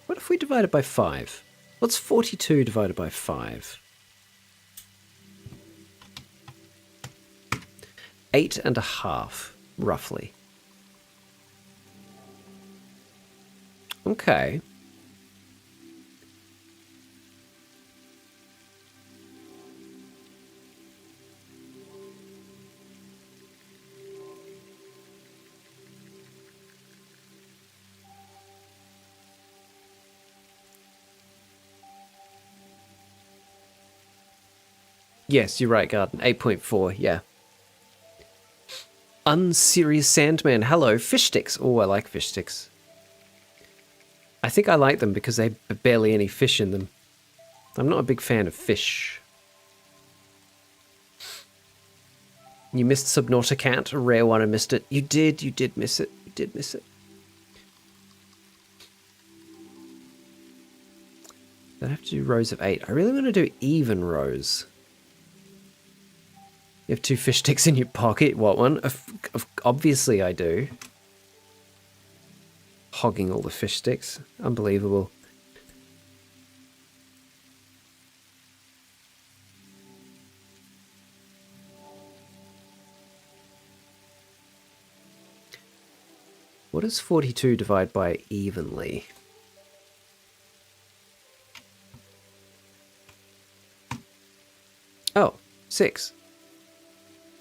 What if we divide it by 5? What's 42 divided by 5? 8.5, roughly. Okay. Yes, you're right, Garden. 8.4, yeah. Unserious Sandman. Hello, fish sticks. Oh, I like fish sticks. I think I like them because they have barely any fish in them. I'm not a big fan of fish. You missed Subnautica, a rare one. I missed it. You did miss it. You did miss it. I have to do rows of 8. I really want to do even rows. You have 2 fish sticks in your pocket. What one? Obviously I do. Hogging all the fish sticks. Unbelievable. What does 42 divide by evenly? Oh, 6.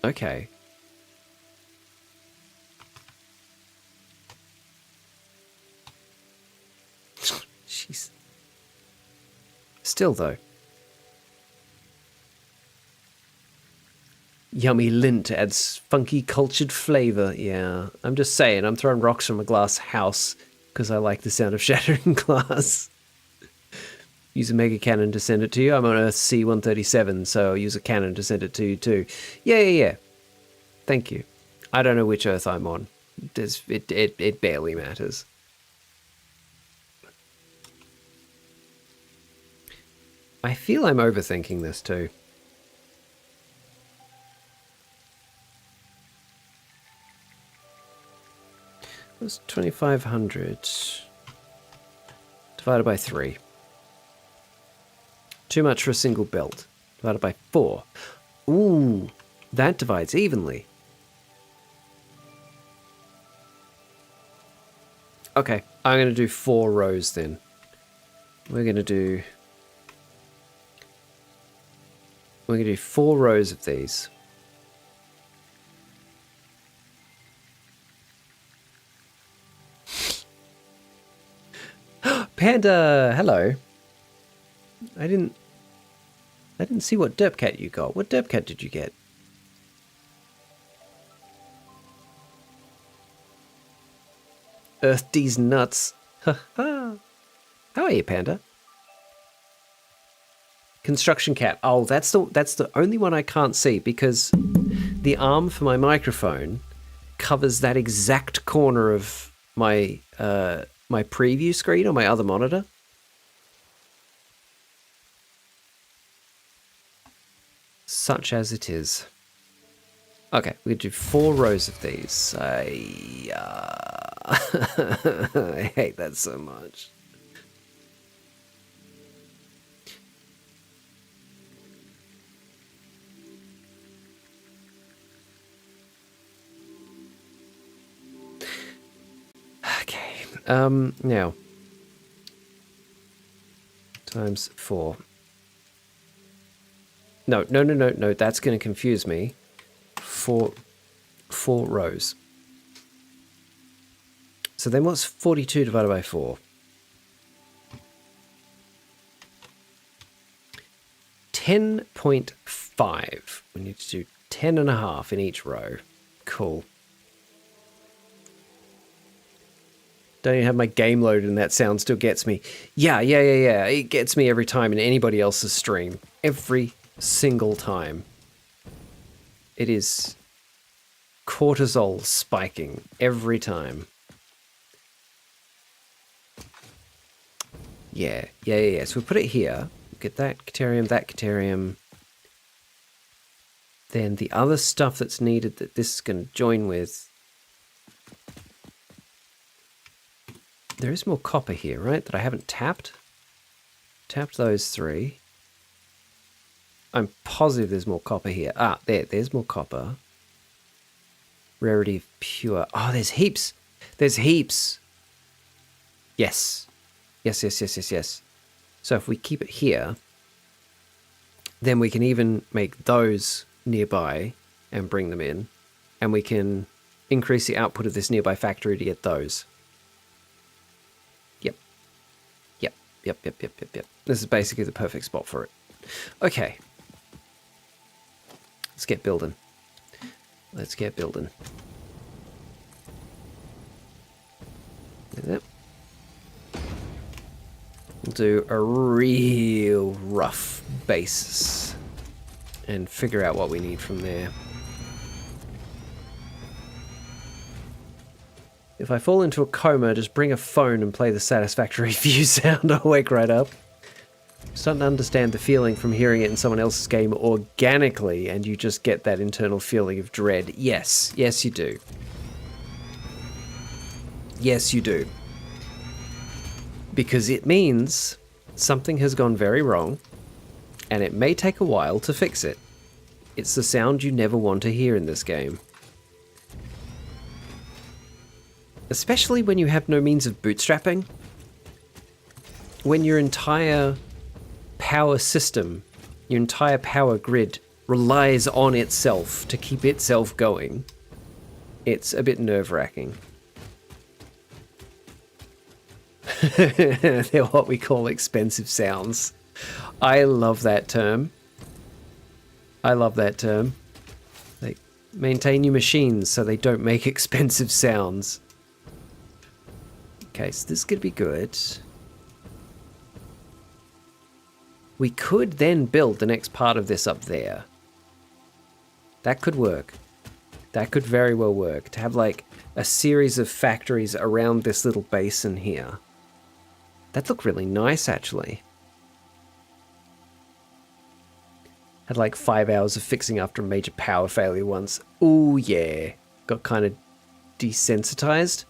Okay. Jeez. Still, though. Yummy lint adds funky cultured flavor. Yeah, I'm just saying, I'm throwing rocks from a glass house because I like the sound of shattering glass. Use a mega cannon to send it to you. I'm on Earth C-137, so I'll use a cannon to send it to you too. Yeah. Thank you. I don't know which Earth I'm on. It barely matters. I feel I'm overthinking this too. What's 2,500 divided by 3? Too much for a single belt. Divided by 4. Ooh, that divides evenly. Okay, I'm going to do 4 rows then. We're going to do 4 rows of these. Panda, hello. I didn't see what derp cat you got. What derp cat did you get? Earth D's nuts. How are you, Panda? Construction cat. Oh, that's the only one I can't see because the arm for my microphone covers that exact corner of my my preview screen on my other monitor. Such as it is. Okay, we do 4 rows of these. I hate that so much. Okay, now times 4. No, that's going to confuse me. 4 rows. So then what's 42 divided by 4? 10.5. We need to do 10.5 in each row. Cool. Don't even have my game loaded and that sound still gets me. Yeah. It gets me every time in anybody else's stream. Every single time. It is cortisol spiking every time. Yeah. So we put it here. Get that caterium. Then the other stuff that's needed that this is going to join with. There is more copper here, right? That I haven't tapped. Tapped those 3. I'm positive there's more copper here. Ah, there's more copper. Rarity of pure. Oh, there's heaps. There's heaps. Yes. So if we keep it here, then we can even make those nearby and bring them in. And we can increase the output of this nearby factory to get those. Yep. This is basically the perfect spot for it. Okay. Let's get building. We'll do a real rough basis and figure out what we need from there. If I fall into a coma, just bring a phone and play the Satisfactory view sound. I'll wake right up. Starting to understand the feeling from hearing it in someone else's game organically, and you just get that internal feeling of dread. Yes, you do. Yes, you do. Because it means something has gone very wrong, and it may take a while to fix it. It's the sound you never want to hear in this game. Especially when you have no means of bootstrapping. When your entire power system, your entire power grid relies on itself to keep itself going, it's a bit nerve-wracking. They're what we call expensive sounds. I love that term. Like, maintain your machines so they don't make expensive sounds. Okay, so this is going to be good. We could then build the next part of this up there. That could work. That could very well work. To have like a series of factories around this little basin here. That'd look really nice, actually. Had like 5 hours of fixing after a major power failure once. Ooh, yeah. Got kind of desensitized.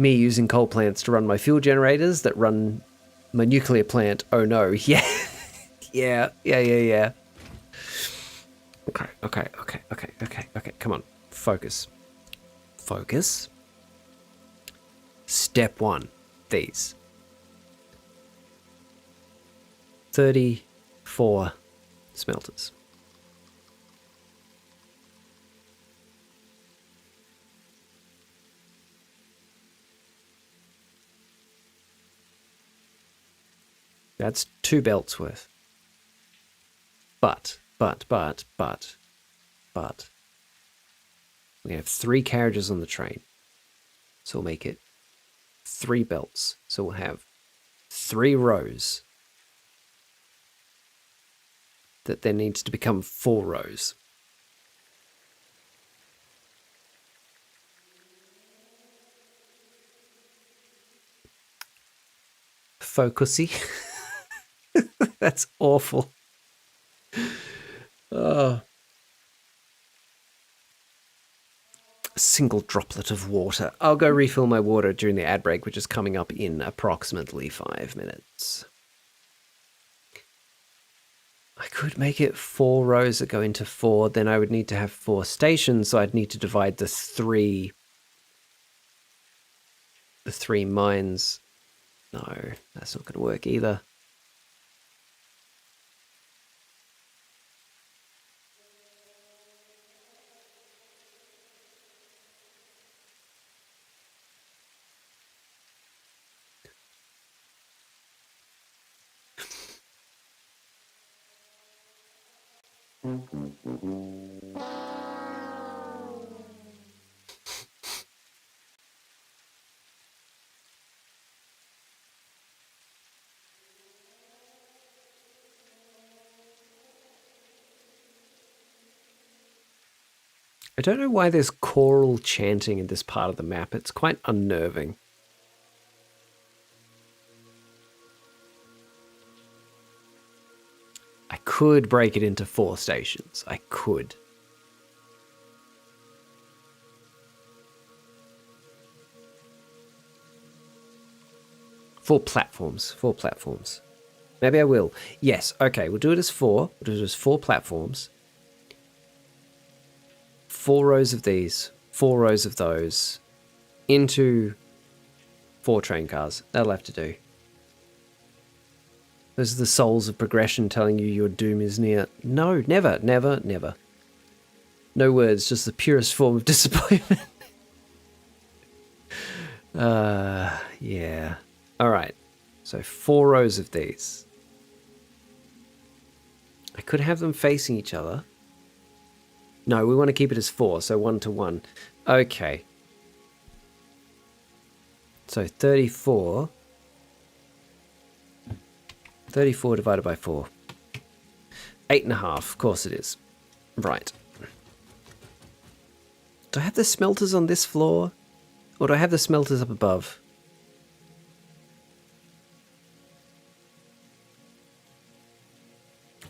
Me using coal plants to run my fuel generators that run my nuclear plant. Oh no. Yeah. Yeah. Okay. Come on. Focus. Step 1. These. 34 smelters. That's 2 belts worth. But. We have 3 carriages on the train. So we'll make it 3 belts. So we'll have 3 rows. that there needs to become 4 rows. Focusy. That's awful. Oh. A single droplet of water. I'll go refill my water during the ad break, which is coming up in approximately 5 minutes. I could make it 4 rows that go into 4. Then I would need to have 4 stations, so I'd need to divide the three mines. No, that's not going to work either. I don't know why there's choral chanting in this part of the map. It's quite unnerving. I could break it into 4 stations. I could. Four platforms. Maybe I will. Yes, okay, we'll do it as 4. We'll do it as 4 platforms. 4 rows of these, 4 rows of those, into 4 train cars. That'll have to do. Those are the souls of progression telling you your doom is near. No, never, never, never. No words, just the purest form of disappointment. Yeah. All right. So 4 rows of these. I could have them facing each other. No, we want to keep it as 4, so 1 to 1. Okay. So 34. 34 divided by 4. 8.5, of course it is. Right. Do I have the smelters on this floor? Or do I have the smelters up above?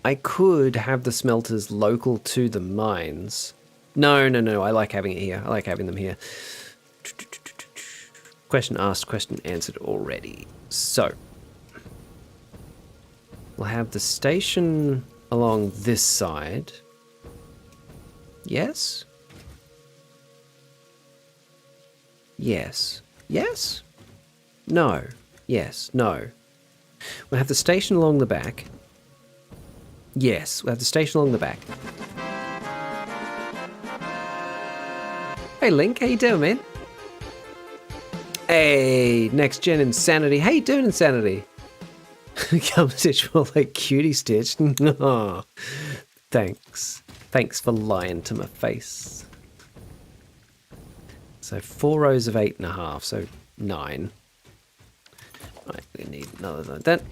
I could have the smelters local to the mines. No, I like having it here. I like having them here. Question asked, question answered already. So, we'll have the station along this side. Yes? Yes. Yes? No. Yes. No. We'll have the station along the back. Yes, we'll have the station along the back. Hey Link, how you doing, man? Hey, next gen insanity. How you doing, insanity? Gumstitch more like cutie stitch. Oh, thanks. Thanks for lying to my face. So 4 rows of 8.5, so 9. Right, we need another like that.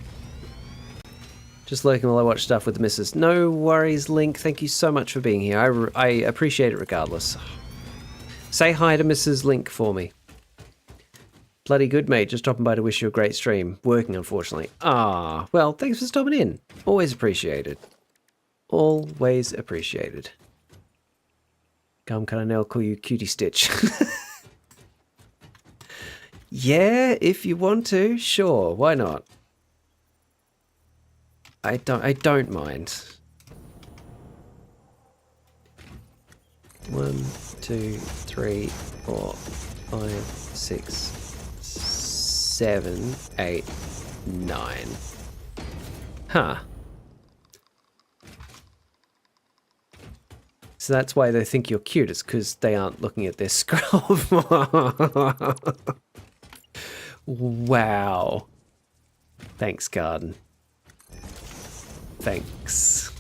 Just lurking while I watch stuff with the missus. No worries, Link. Thank you so much for being here. I appreciate it regardless. Say hi to Mrs. Link for me. Bloody good, mate. Just stopping by to wish you a great stream. Working, unfortunately. Ah, well, thanks for stopping in. Always appreciated. Always appreciated. Can I now call you Cutie Stitch? Yeah, if you want to, sure. Why not? I don't mind. 1, 2, 3, 4, 5, 6, 7, 8, 9. Huh. So that's why they think you're cute. It's because they aren't looking at their scroll. Wow. Thanks, Garden. Thanks.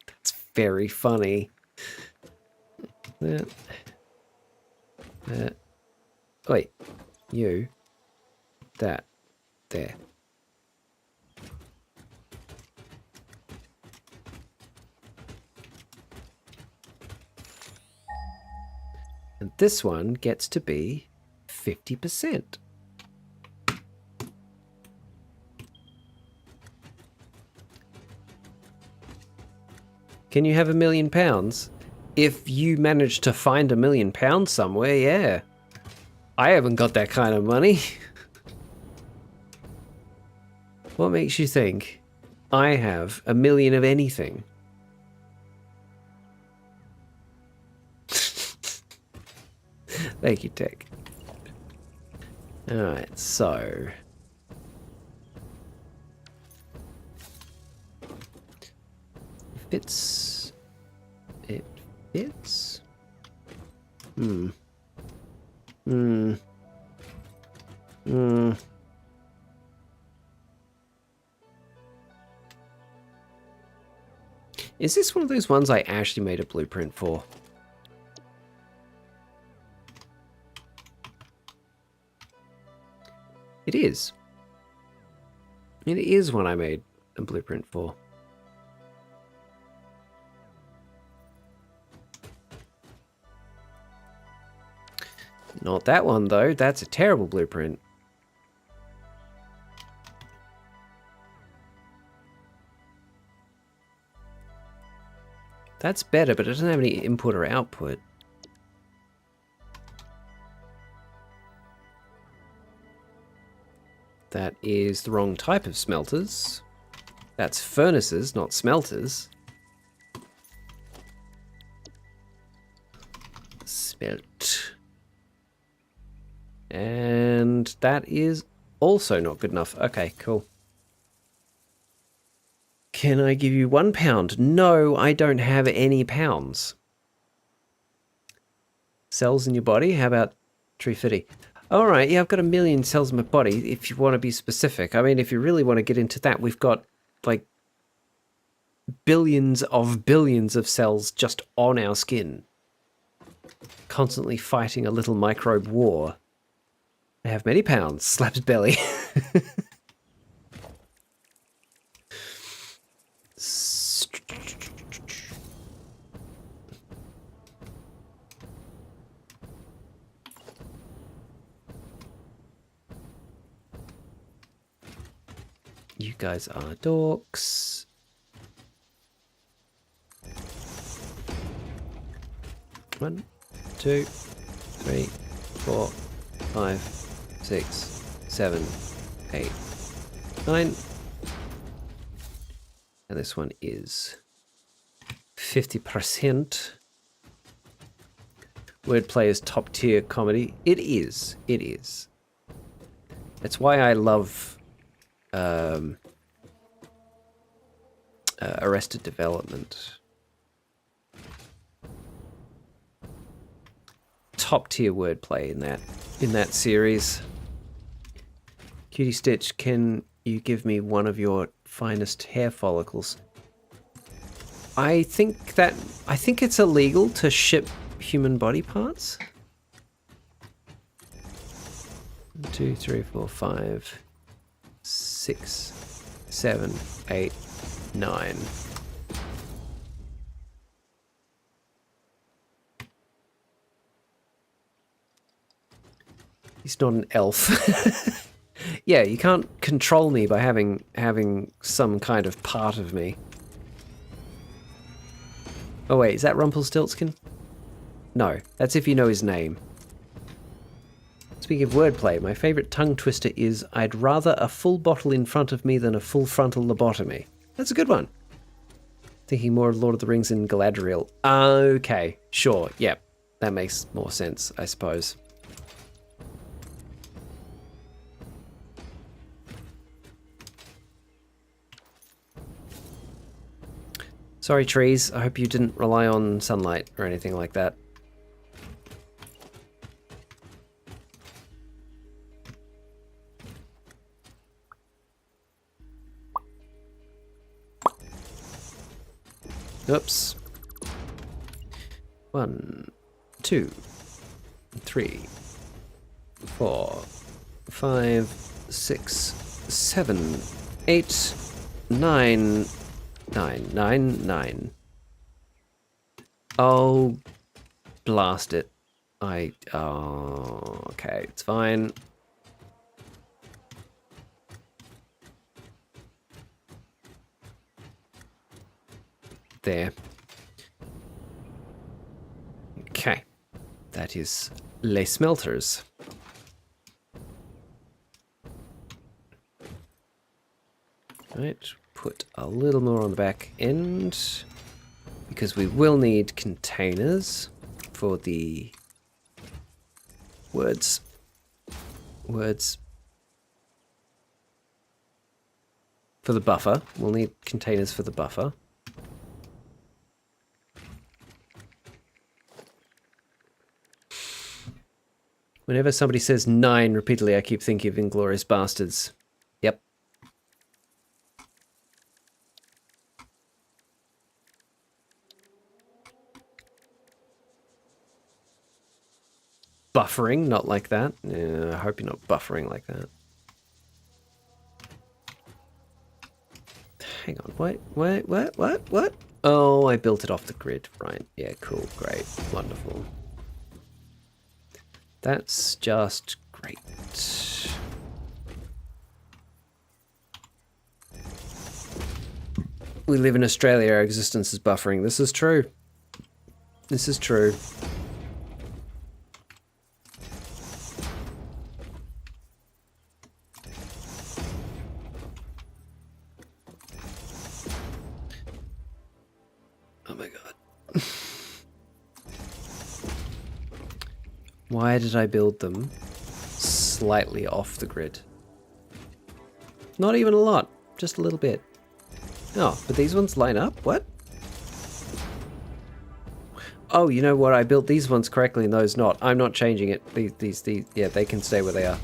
That's very funny. Wait, you. That. There. And this one gets to be 50%. Can you have £1 million? If you manage to find £1 million somewhere, yeah. I haven't got that kind of money. What makes you think I have $1 million of anything? Thank you, Tech. Alright, so... Fits... It fits? Is this one of those ones I actually made a blueprint for? It is. It is one I made a blueprint for. Not that one, though. That's a terrible blueprint. That's better, but it doesn't have any input or output. That is the wrong type of smelters. That's furnaces, not smelters. Smelt. And that is also not good enough. Okay, cool. Can I give you £1? No, I don't have any pounds. Cells in your body? How about 350? Alright, yeah, I've got 1 million cells in my body, if you want to be specific. I mean, if you really want to get into that, we've got, like, billions of cells just on our skin. Constantly fighting a little microbe war. I have many pounds. Slaps belly. You guys are dorks. One, 2, 3, 4, 5, 6, 7, 8, 9. And this one is 50%. Wordplay is top tier comedy. It is. It is. That's why I love Arrested Development. Top tier wordplay in that series. Cutie Stitch, can you give me one of your finest hair follicles? I think it's illegal to ship human body parts. 1, 2, 3, 4, 5, 6, 7, 8, 9. He's not an elf. Yeah, you can't control me by having some kind of part of me. Oh wait, is that Rumpelstiltskin? No, that's if you know his name. Speaking of wordplay, my favourite tongue twister is, I'd rather a full bottle in front of me than a full frontal lobotomy. That's a good one. Thinking more of Lord of the Rings and Galadriel. Okay, sure, yep. That makes more sense, I suppose. Sorry, trees. I hope you didn't rely on sunlight or anything like that. Oops. 1, 2, 3, 4, 5, 6, 7, 8, 9, 9, 9, 9. Oh, blast it. Oh, okay, it's fine. There. Okay. That is les smelters. Right, put a little more on the back end because we will need containers for the words. For the buffer. We'll need containers for the buffer. Whenever somebody says 9 repeatedly, I keep thinking of Inglourious Bastards. Yep. Buffering, not like that. Yeah, I hope you're not buffering like that. Hang on, wait, what? Oh, I built it off the grid. Right, yeah, cool, great, wonderful. That's just great. We live in Australia, our existence is buffering. This is true. This is true. Oh my god. Why did I build them slightly off the grid? Not even a lot, just a little bit. Oh, but these ones line up? What? Oh, you know what? I built these ones correctly and those not. I'm not changing it. These, yeah, they can stay where they are.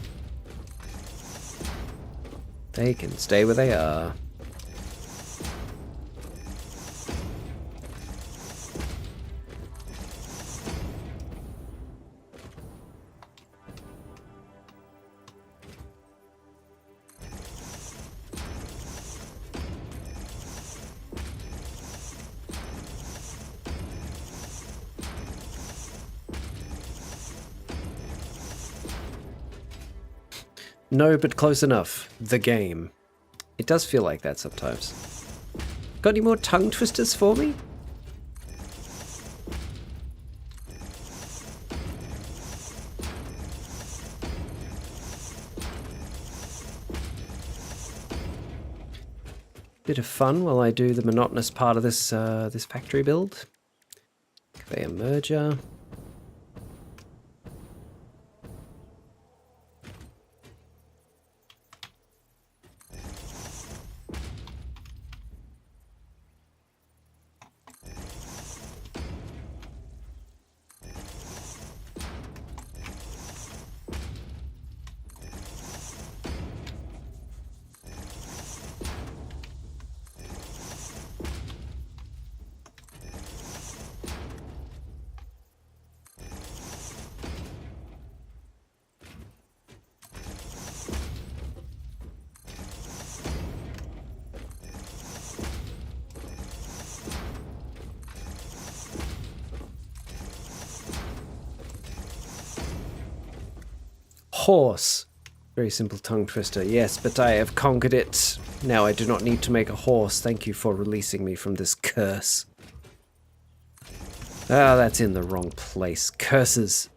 They can stay where they are. No, but close enough. The game. It does feel like that sometimes. Got any more tongue twisters for me? Bit of fun while I do the monotonous part of this this factory build. Conveyor merger. Horse. Very simple tongue twister. Yes, but I have conquered it. Now I do not need to make a horse. Thank you for releasing me from this curse. Ah, that's in the wrong place. Curses.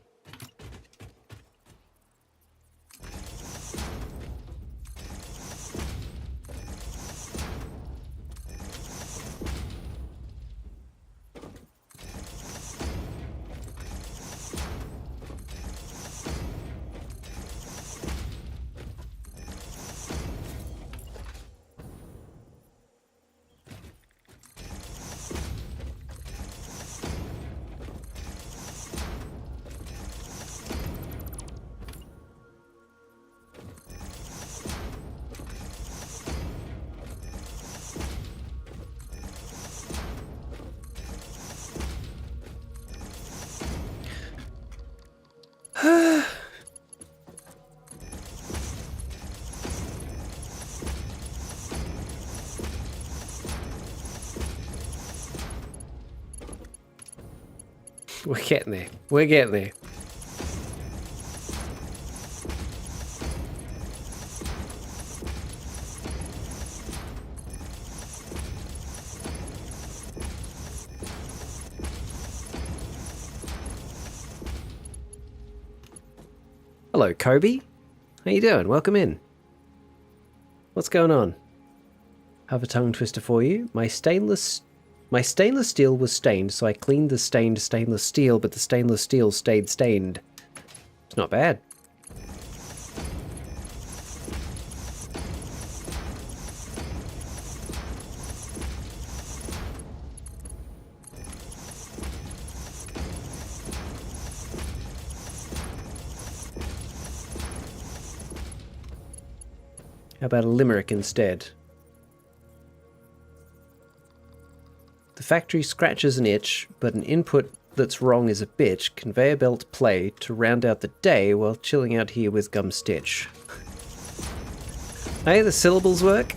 We're getting there. We're getting there. Hello, Kobe. How you doing? Welcome in. What's going on? Have a tongue twister for you. My stainless steel was stained, so I cleaned the stained stainless steel, but the stainless steel stayed stained. It's not bad. How about a limerick instead? The factory scratches an itch, but an input that's wrong is a bitch. Conveyor belt play to round out the day while chilling out here with Gumstitch. Hey, the syllables work?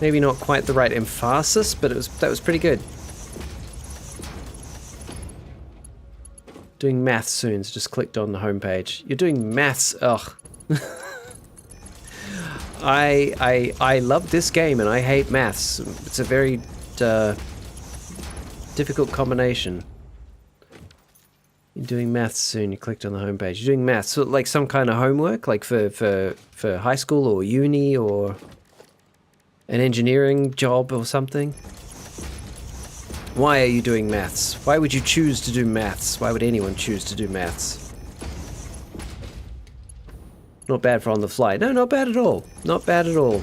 Maybe not quite the right emphasis, but that was pretty good. Doing maths soon, so just clicked on the homepage. You're doing maths, ugh. I love this game and I hate maths. It's a very difficult combination. You're doing maths soon, you clicked on the homepage. You're doing maths, so like some kind of homework, like for high school or uni or an engineering job or something? Why are you doing maths? Why would you choose to do maths? Why would anyone choose to do maths? Not bad for on the fly. No, not bad at all. Not bad at all.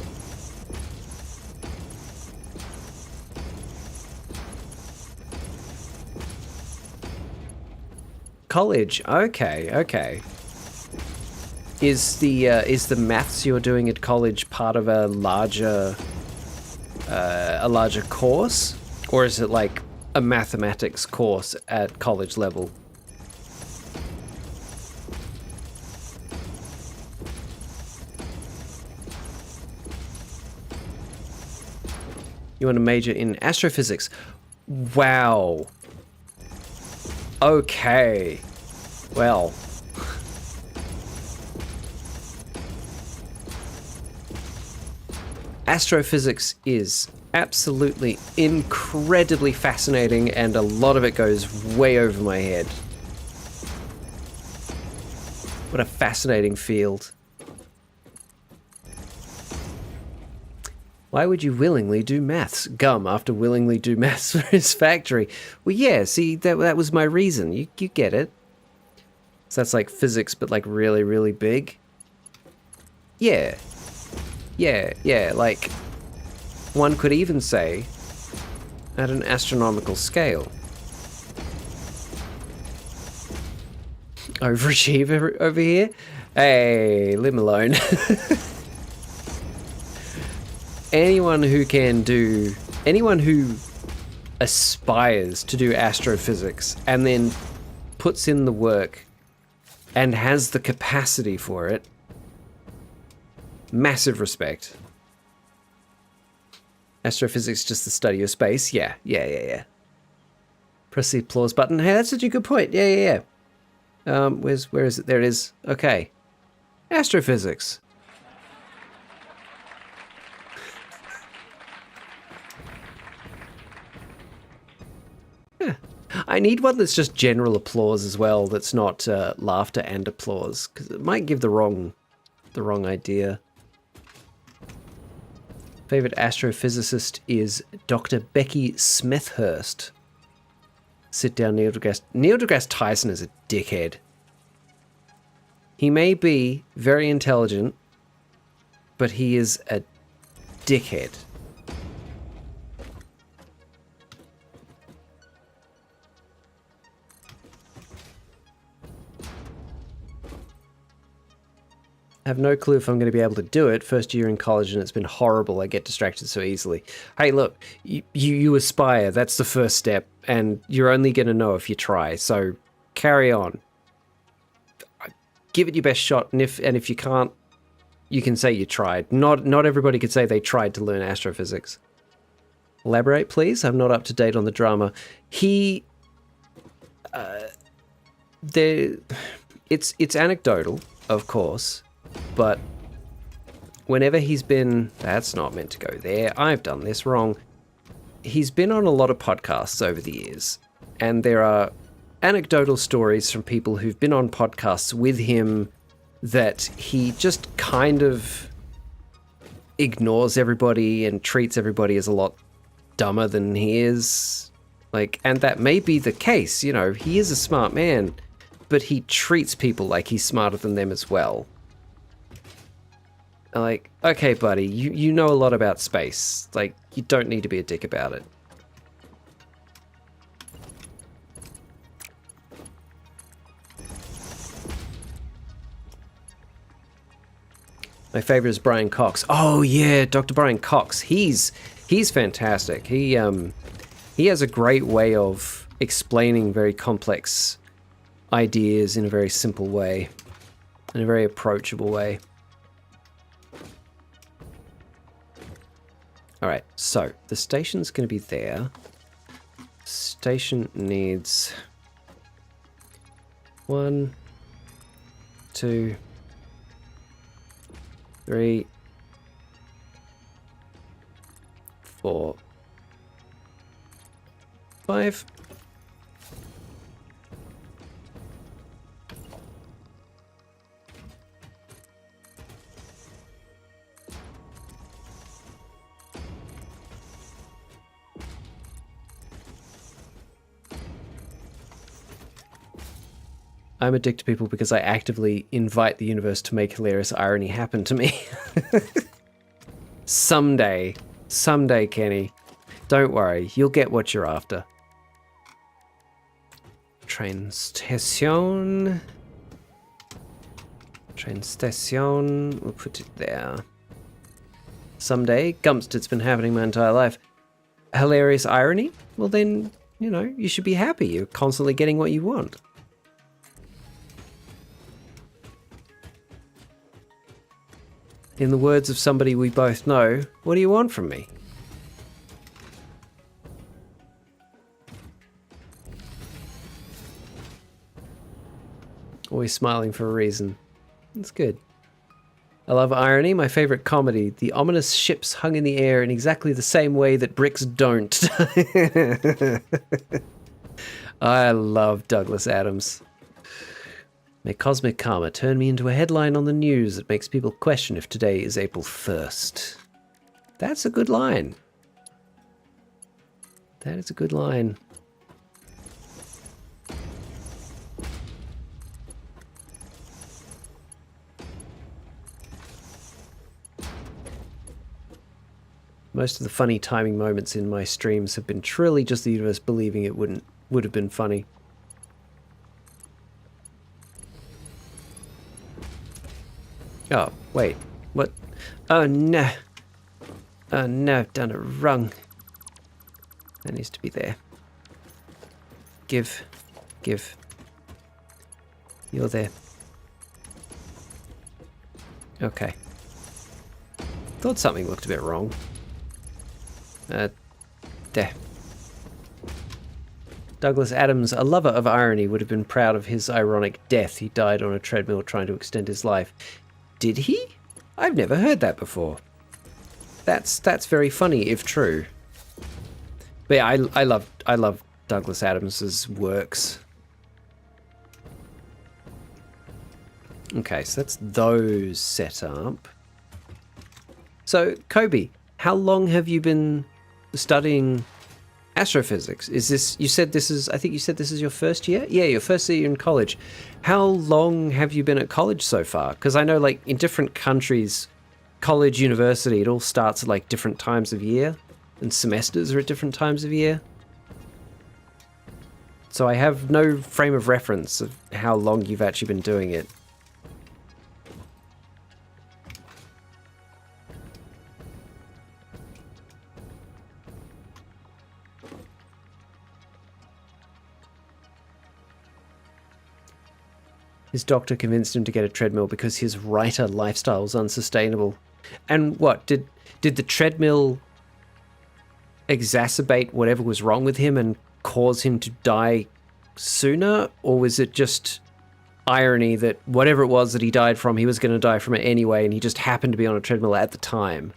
College. Okay, okay. Is the maths you're doing at college part of a larger course? Or is it like a mathematics course at college level? You want to major in astrophysics? Wow. Okay. Well. Astrophysics is absolutely incredibly fascinating, and a lot of it goes way over my head. What a fascinating field. Why would you willingly do maths? Gum, after willingly do maths for his factory. Well, yeah, see, that was my reason. You get it. So that's like physics, but like really, really big. Yeah. Yeah, like... One could even say, at an astronomical scale. Overachiever over here? Hey, leave him alone. Anyone who aspires to do astrophysics and then puts in the work and has the capacity for it, massive respect. Astrophysics, just the study of space. Yeah. Press the applause button. Hey, that's such a good point. Yeah. Where is it? There it is. Okay. Astrophysics. Yeah. I need one that's just general applause as well. That's not laughter and applause, because it might give the wrong idea. Favorite astrophysicist is Dr. Becky Smethurst. Sit down, Neil deGrasse. Neil deGrasse Tyson is a dickhead. He may be very intelligent, but he is a dickhead. I have no clue if I'm going to be able to do it. First year in college and it's been horrible. I get distracted so easily. Hey, look, you aspire. That's the first step, and you're only going to know if you try. So carry on. Give it your best shot, and if you can't, you can say you tried. Not everybody could say they tried to learn astrophysics. Elaborate, please. I'm not up to date on the drama. It's anecdotal, of course, but whenever he's been... That's not meant to go there. I've done this wrong. He's been on a lot of podcasts over the years, and there are anecdotal stories from people who've been on podcasts with him that he just kind of ignores everybody and treats everybody as a lot dumber than he is. Like, and that may be the case, you know, he is a smart man, but he treats people like he's smarter than them as well. Like, okay, buddy, you know a lot about space. Like, you don't need to be a dick about it. My favorite is Brian Cox. Oh yeah, Dr. Brian Cox. He's fantastic. He has a great way of explaining very complex ideas in a very simple way, in a very approachable way. All right, so the station's going to be there. Station needs 1, 2, 3, 4, 5. I'm addicted to people because I actively invite the universe to make hilarious irony happen to me. Someday, Kenny. Don't worry, you'll get what you're after. Train station. We'll put it there. Someday, Gumstitch's been happening my entire life. Hilarious irony? Well then, you know, you should be happy. You're constantly getting what you want. In the words of somebody we both know, what do you want from me? Always smiling for a reason. It's good. I love irony. My favorite comedy. The ominous ships hung in the air in exactly the same way that bricks don't. I love Douglas Adams. May cosmic karma turn me into a headline on the news that makes people question if today is April 1st. That's a good line. That is a good line. Most of the funny timing moments in my streams have been truly just the universe believing it would have been funny. Oh, wait. What? Oh, no. Oh, no, I've done it wrong. That needs to be there. Give. You're there. Okay. Thought something looked a bit wrong. There. Douglas Adams, a lover of irony, would have been proud of his ironic death. He died on a treadmill trying to extend his life. Did he? I've never heard that before. That's very funny if true. But yeah, I love Douglas Adams's works. Okay, so that's those set up. So, Kobe, how long have you been studying astrophysics? Is this, I think you said this is your first year? Yeah, your first year in college. How long have you been at college so far? Because I know, like, in different countries, college, university, it all starts at, like, different times of year, and semesters are at different times of year. So I have no frame of reference of how long you've actually been doing it. His doctor convinced him to get a treadmill because his writer lifestyle was unsustainable. And what, did the treadmill exacerbate whatever was wrong with him and cause him to die sooner? Or was it just irony that whatever it was that he died from, he was going to die from it anyway, and he just happened to be on a treadmill at the time?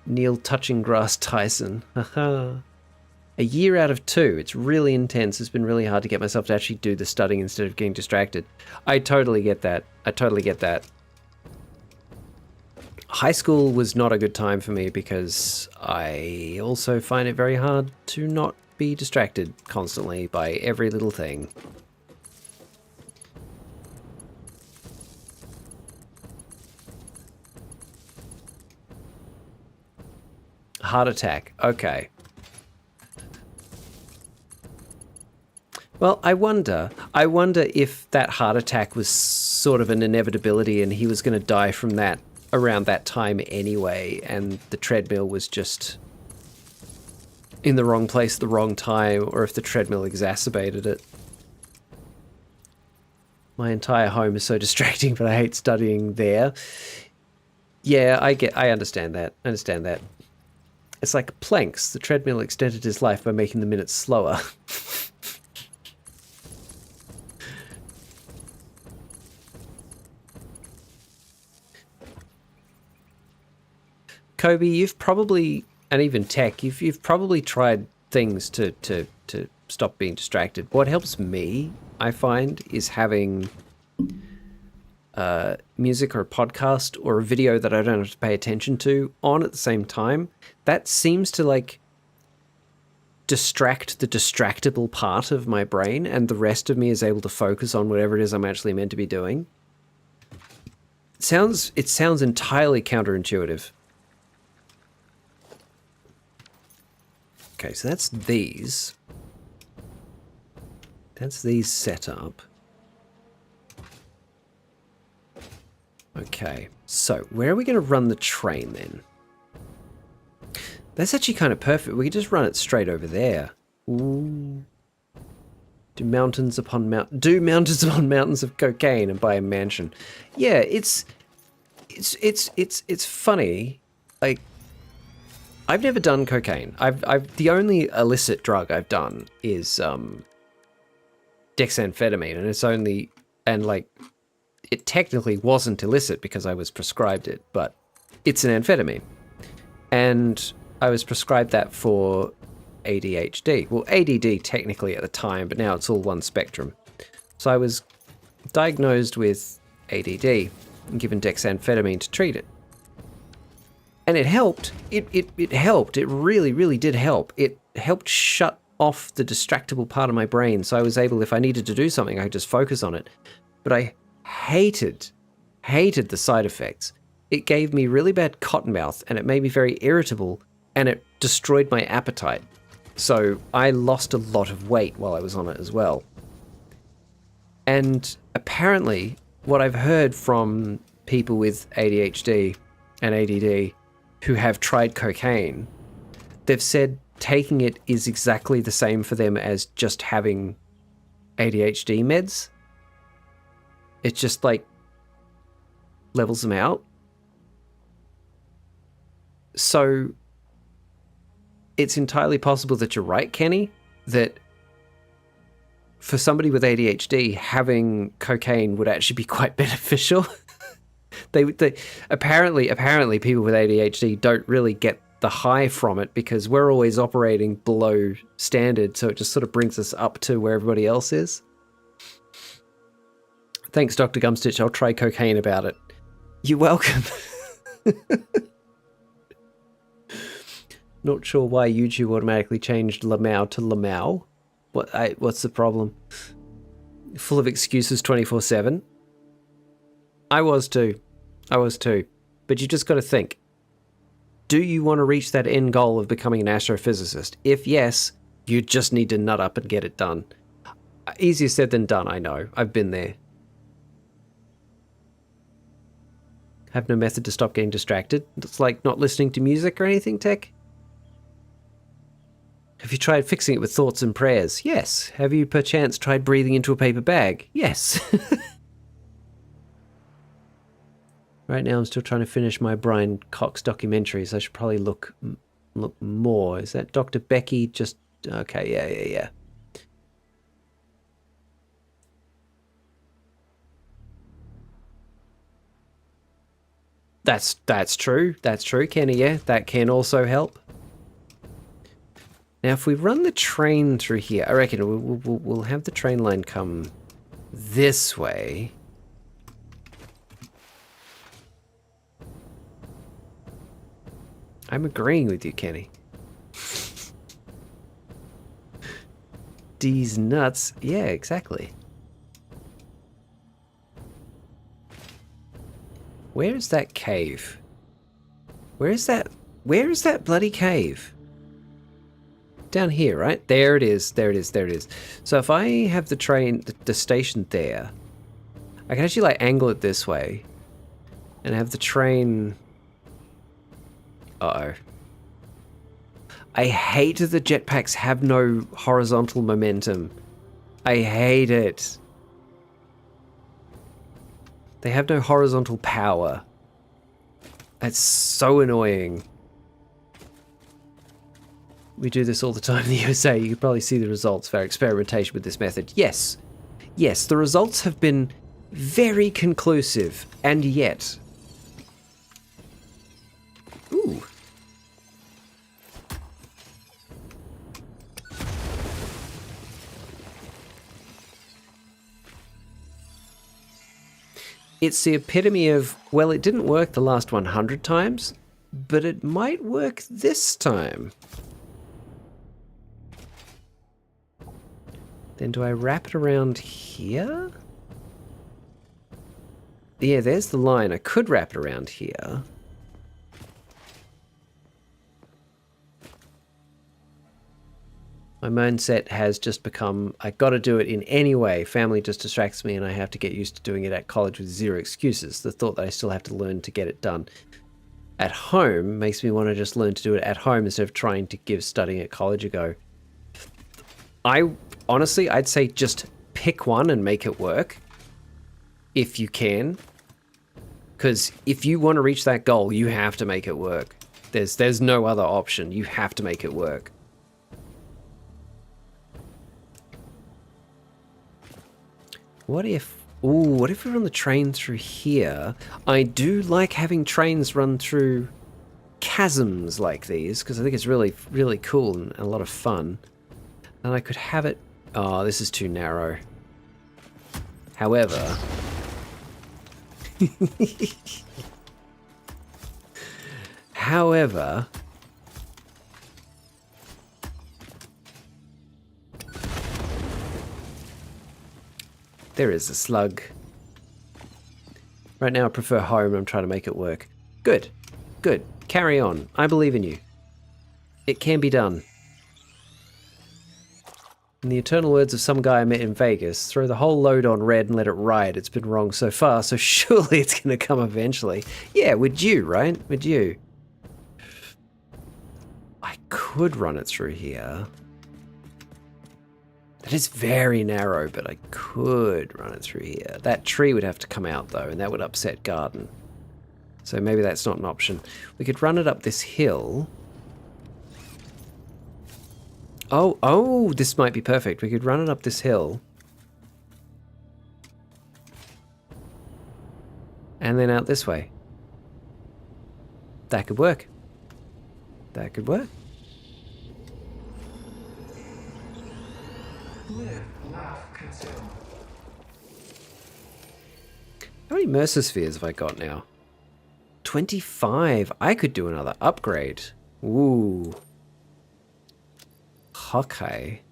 Neil Touching Grass Tyson. Haha. A year out of 2. It's really intense. It's been really hard to get myself to actually do the studying instead of getting distracted. I totally get that. High school was not a good time for me because I also find it very hard to not be distracted constantly by every little thing. Heart attack. Okay. Well, I wonder if that heart attack was sort of an inevitability and he was going to die from that around that time anyway, and the treadmill was just in the wrong place at the wrong time, or if the treadmill exacerbated it. My entire home is so distracting, but I hate studying there. Yeah, I understand that. It's like planks. The treadmill extended his life by making the minutes slower. Kobe, you've probably, and even Tech, you've probably tried things to stop being distracted. What helps me, I find, is having music or a podcast or a video that I don't have to pay attention to on at the same time. That seems to like distract the distractible part of my brain, and the rest of me is able to focus on whatever it is I'm actually meant to be doing. It sounds entirely counterintuitive. Okay, so that's these. That's these set up. Okay, so where are we going to run the train then? That's actually kind of perfect. We could just run it straight over there. Ooh. Do mountains upon mountains of cocaine and buy a mansion. Yeah, it's funny. Like, I've never done cocaine. I've the only illicit drug I've done is dexamphetamine, and it's only, and like, it technically wasn't illicit because I was prescribed it, but it's an amphetamine. And I was prescribed that for ADHD. Well, ADD technically at the time, but now it's all one spectrum. So I was diagnosed with ADD and given dexamphetamine to treat it. And it helped. It helped. It really, really did help. It helped shut off the distractible part of my brain, so I was able, if I needed to do something, I could just focus on it. But I hated the side effects. It gave me really bad cottonmouth, and it made me very irritable, and it destroyed my appetite. So I lost a lot of weight while I was on it as well. And apparently, what I've heard from people with ADHD and ADD who have tried cocaine, they've said taking it is exactly the same for them as just having ADHD meds. It just like levels them out. So it's entirely possible that you're right, Kenny, that for somebody with ADHD, having cocaine would actually be quite beneficial. They apparently people with ADHD don't really get the high from it because we're always operating below standard, so it just sort of brings us up to where everybody else is. Thanks, Dr. Gumstitch. I'll try cocaine about it. You're welcome. Not sure why YouTube automatically changed Lamau to Lamau. What's the problem? Full of excuses 24/7. I was too. But you just got to think. Do you want to reach that end goal of becoming an astrophysicist? If yes, you just need to nut up and get it done. Easier said than done, I know. I've been there. Have no method to stop getting distracted. It's like not listening to music or anything, Tech. Have you tried fixing it with thoughts and prayers? Yes. Have you perchance tried breathing into a paper bag? Yes. Right now I'm still trying to finish my Brian Cox documentary, so I should probably look more. Is that Dr. Becky? Just okay, yeah. That's true. That's true, Kenny. Yeah, that can also help. Now, if we run the train through here, I reckon we'll have the train line come this way. I'm agreeing with you, Kenny. D's nuts. Yeah, exactly. Where is that cave? Where is that bloody cave? Down here, right? There it is. There it is. There it is. So if I have the train, the station there, I can actually like angle it this way and have the train. Uh-oh. I hate that the jetpacks have no horizontal momentum. I hate it. They have no horizontal power. That's so annoying. We do this all the time in the USA. You can probably see the results of our experimentation with this method. Yes. Yes, the results have been very conclusive, and yet... Ooh. It's the epitome of, well, it didn't work the last 100 times, but it might work this time. Then do I wrap it around here? Yeah, there's the line. I could wrap it around here. My mindset has just become, I gotta do it in any way. Family just distracts me and I have to get used to doing it at college with zero excuses. The thought that I still have to learn to get it done at home makes me want to just learn to do it at home instead of trying to give studying at college a go. Honestly, I'd say just pick one and make it work. If you can. Because if you want to reach that goal, you have to make it work. There's no other option. You have to make it work. What if we run the train through here? I do like having trains run through chasms like these, because I think it's really, really cool and a lot of fun. And I could have it... Oh, this is too narrow. However... However... There is a slug. Right now I prefer home. I'm trying to make it work. Good. Good. Carry on. I believe in you. It can be done. In the eternal words of some guy I met in Vegas, throw the whole load on red and let it ride. It's been wrong so far, so surely it's going to come eventually. Yeah, would you, right? Would you? I could run it through here. That is very narrow, but I could run it through here. That tree would have to come out, though, and that would upset Garden. So maybe that's not an option. We could run it up this hill. Oh, this might be perfect. We could run it up this hill. And then out this way. That could work. That could work. Live, laugh, consume. How many Mercer Spheres have I got now? 25. I could do another upgrade. Ooh. Okay.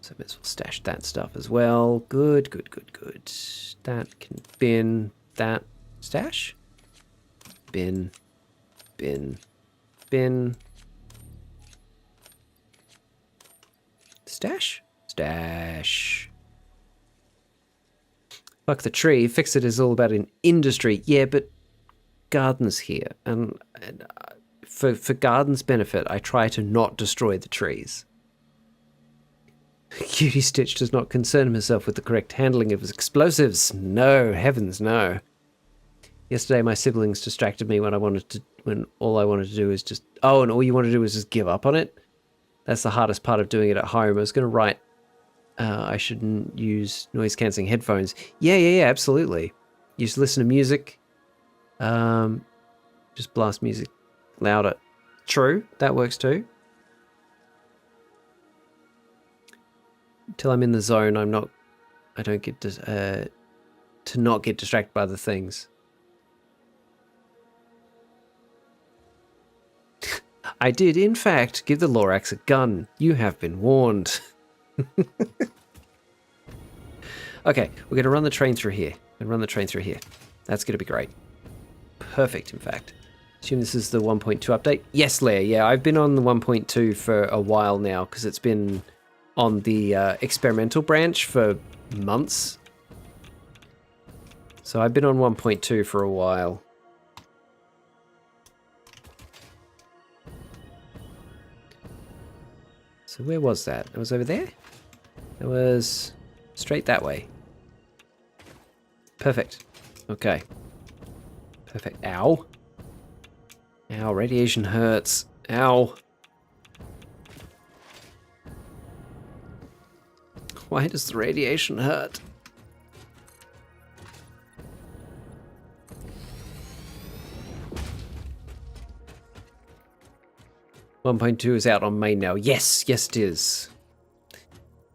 So I might as well stash that stuff as well. Good, good, good, good. That can bin. That. Stash? Bin. Bin. Bin. Stash? Stash. Fuck the tree. Fix it is all about an industry. Yeah, but gardens here, and for gardens' benefit, I try to not destroy the trees. Cutie Stitch does not concern himself with the correct handling of his explosives. No, heavens no. Yesterday my siblings distracted me when all I wanted to do is just... Oh, and all you want to do is just give up on it? That's the hardest part of doing it at home. I was going to write, I shouldn't use noise-cancelling headphones. Yeah, absolutely. You just listen to music. Just blast music louder. True, that works too. Until I'm in the zone, I don't get to not get distracted by other things. I did, in fact, give the Lorax a gun. You have been warned. Okay, we're going to run the train through here. That's going to be great. Perfect, in fact. Assume this is the 1.2 update. Yes, Leia, yeah, I've been on the 1.2 for a while now because it's been on the experimental branch for months. So I've been on 1.2 for a while. So where was that? It was over there? It was straight that way. Perfect. Okay. Perfect. Ow. Ow, radiation hurts. Ow. Why does the radiation hurt? .2 is out on main now. Yes, it is.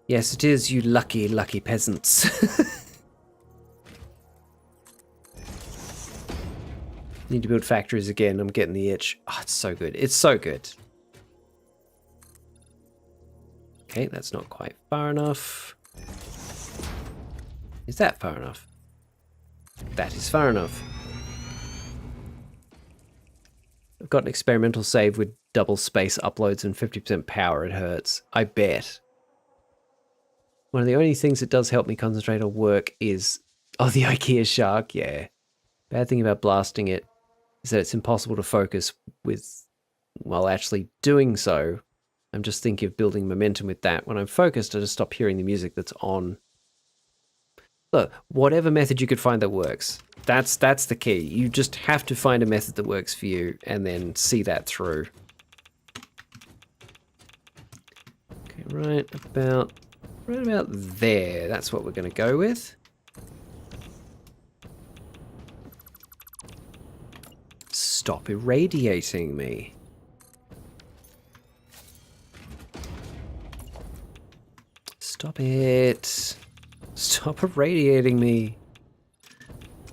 Yes, it is, you lucky, lucky peasants. Need to build factories again. I'm getting the itch. Oh, it's so good. It's so good. Okay, that's not quite far enough. Is that far enough? That is far enough. I've got an experimental save with double space uploads and 50% power. It hurts. I bet. One of the only things that does help me concentrate on work is... Oh, the IKEA shark, yeah. Bad thing about blasting it is that it's impossible to focus with while actually doing so. I'm just thinking of building momentum with that. When I'm focused, I just stop hearing the music that's on. Look, whatever method you could find that works. That's the key. You just have to find a method that works for you and then see that through. Okay, right about there. That's what we're going to go with. Stop irradiating me. Stop it. Stop irradiating me.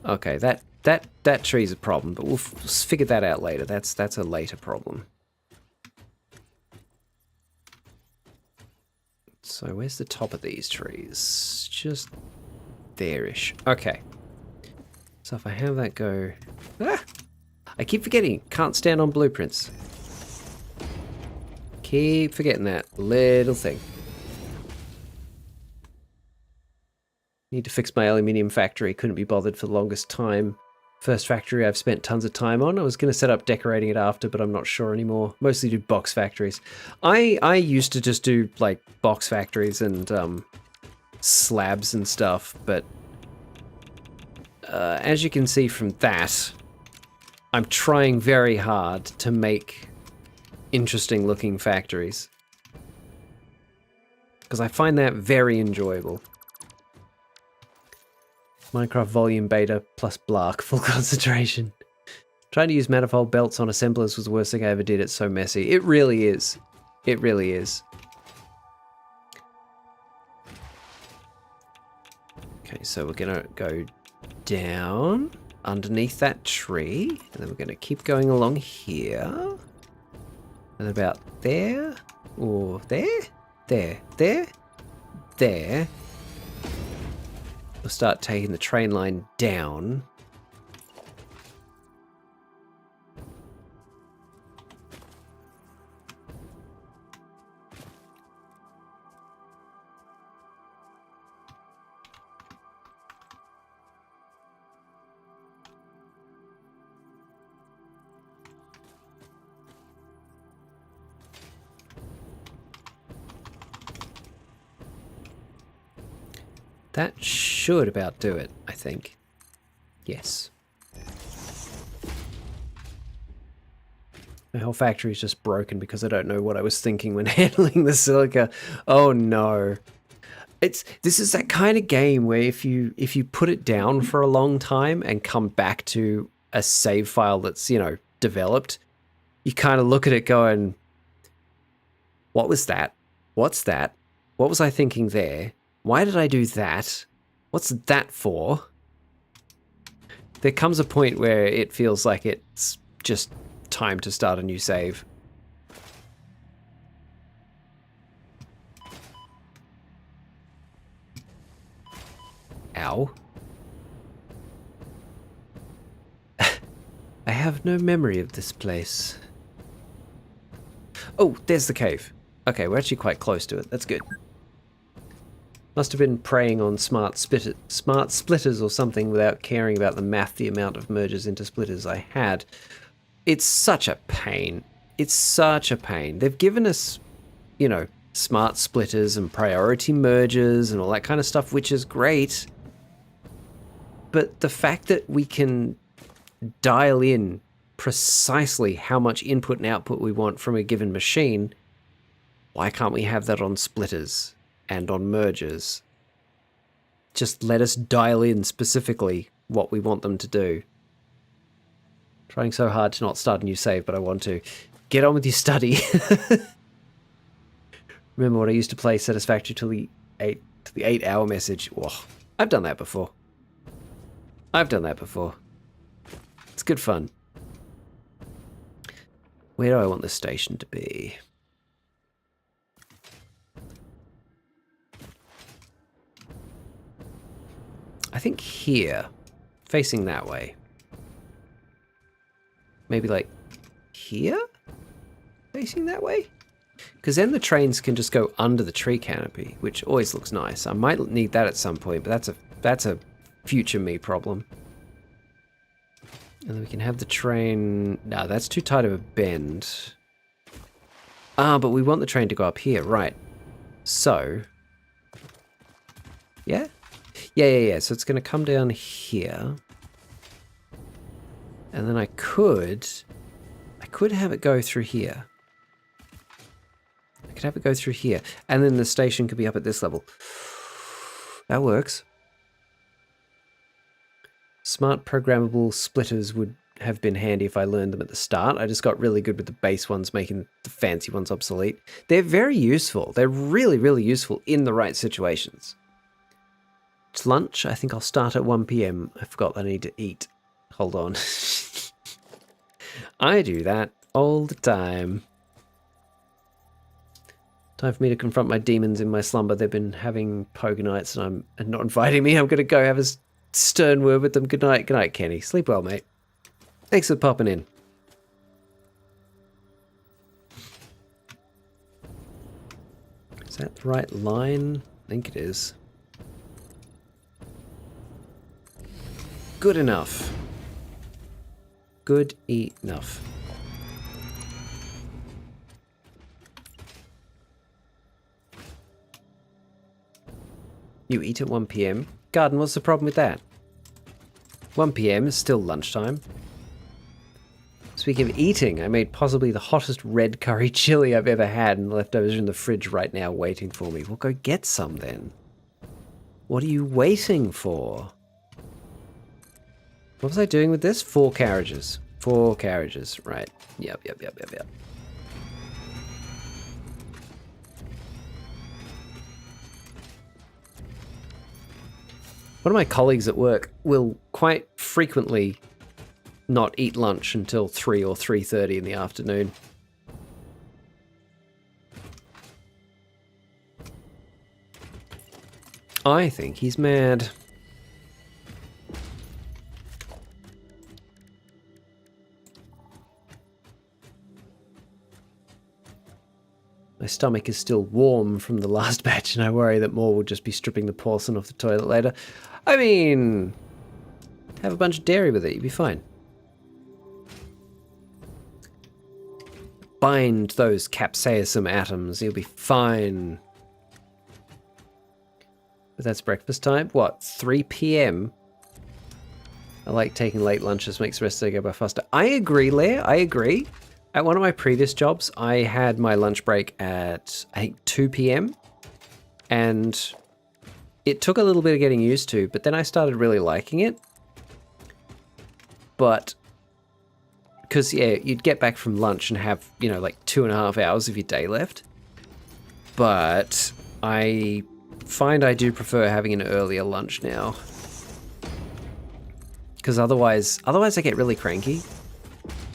Okay, that tree's a problem, but we'll figure that out later. That's a later problem. So where's the top of these trees? Just there-ish. Okay. So if I have that go... Ah! I keep forgetting. Can't stand on blueprints. Keep forgetting that little thing. Need to fix my aluminium factory. Couldn't be bothered for the longest time. First factory I've spent tons of time on. I was going to set up decorating it after, but I'm not sure anymore. Mostly do box factories. I used to just do like box factories and slabs and stuff, but as you can see from that, I'm trying very hard to make interesting looking factories. Because I find that very enjoyable. Minecraft volume beta plus Blark, full concentration. Trying to use manifold belts on assemblers was the worst thing I ever did. It's so messy. It really is. It really is. Okay, so we're gonna go down underneath that tree, and then we're gonna keep going along here. And about there, or there, there. We'll start taking the train line down. That should about do it, I think. Yes. My whole factory is just broken because I don't know what I was thinking when handling the silica. Oh no. This is that kind of game where if you put it down for a long time and come back to a save file that's, you know, developed, you kind of look at it going, what was that? What's that? What was I thinking there? Why did I do that? What's that for? There comes a point where it feels like it's just time to start a new save. Ow. I have no memory of this place. Oh, there's the cave. Okay, we're actually quite close to it. That's good. Must have been preying on smart splitters or something without caring about the amount of mergers into splitters I had. It's such a pain. It's such a pain. They've given us, you know, smart splitters and priority mergers and all that kind of stuff, which is great. But the fact that we can dial in precisely how much input and output we want from a given machine, why can't we have that on splitters and on mergers? Just let us dial in specifically what we want them to do. Trying so hard to not start a new save, but I want to. Get on with your study. Remember when I used to play Satisfactory till the 8-hour message? Whoa, I've done that before. It's good fun. Where do I want the station to be? I think here, facing that way. Maybe like here? Facing that way? Because then the trains can just go under the tree canopy, which always looks nice. I might need that at some point, but that's a future me problem. And then we can have the train... No, that's too tight of a bend. Ah, but we want the train to go up here, right. So... Yeah? Yeah. So it's going to come down here. And then I could have it go through here. I could have it go through here. And then the station could be up at this level. That works. Smart programmable splitters would have been handy if I learned them at the start. I just got really good with the base ones, making the fancy ones obsolete. They're very useful. They're really, really useful in the right situations. It's lunch. I think I'll start at 1 PM. I forgot that I need to eat. Hold on. I do that all the time. Time for me to confront my demons in my slumber. They've been having poker nights and not inviting me. I'm going to go have a stern word with them. Good night. Good night, Kenny. Sleep well, mate. Thanks for popping in. Is that the right line? I think it is. Good enough. Good enough. You eat at 1 PM? Garden, what's the problem with that? 1 PM is still lunchtime. Speaking of eating, I made possibly the hottest red curry chili I've ever had, and the leftovers are in the fridge right now waiting for me. Well, go get some then. What are you waiting for? What was I doing with this? 4 carriages. 4 carriages, right. Yep. One of my colleagues at work will quite frequently not eat lunch until 3 or 3:30 in the afternoon. I think he's mad. My stomach is still warm from the last batch, and I worry that more will just be stripping the porcelain off the toilet later. I mean, have a bunch of dairy with it, you'll be fine. Bind those capsaicin atoms, you'll be fine. But that's breakfast time. What, 3 p.m.? I like taking late lunches, makes the rest of the day go by faster. I agree, Leah, I agree. At one of my previous jobs, I had my lunch break at, I think, 2 p.m. And it took a little bit of getting used to, but then I started really liking it. But, because, yeah, you'd get back from lunch and have, you know, like 2.5 hours of your day left. But I find I do prefer having an earlier lunch now. Because otherwise I get really cranky.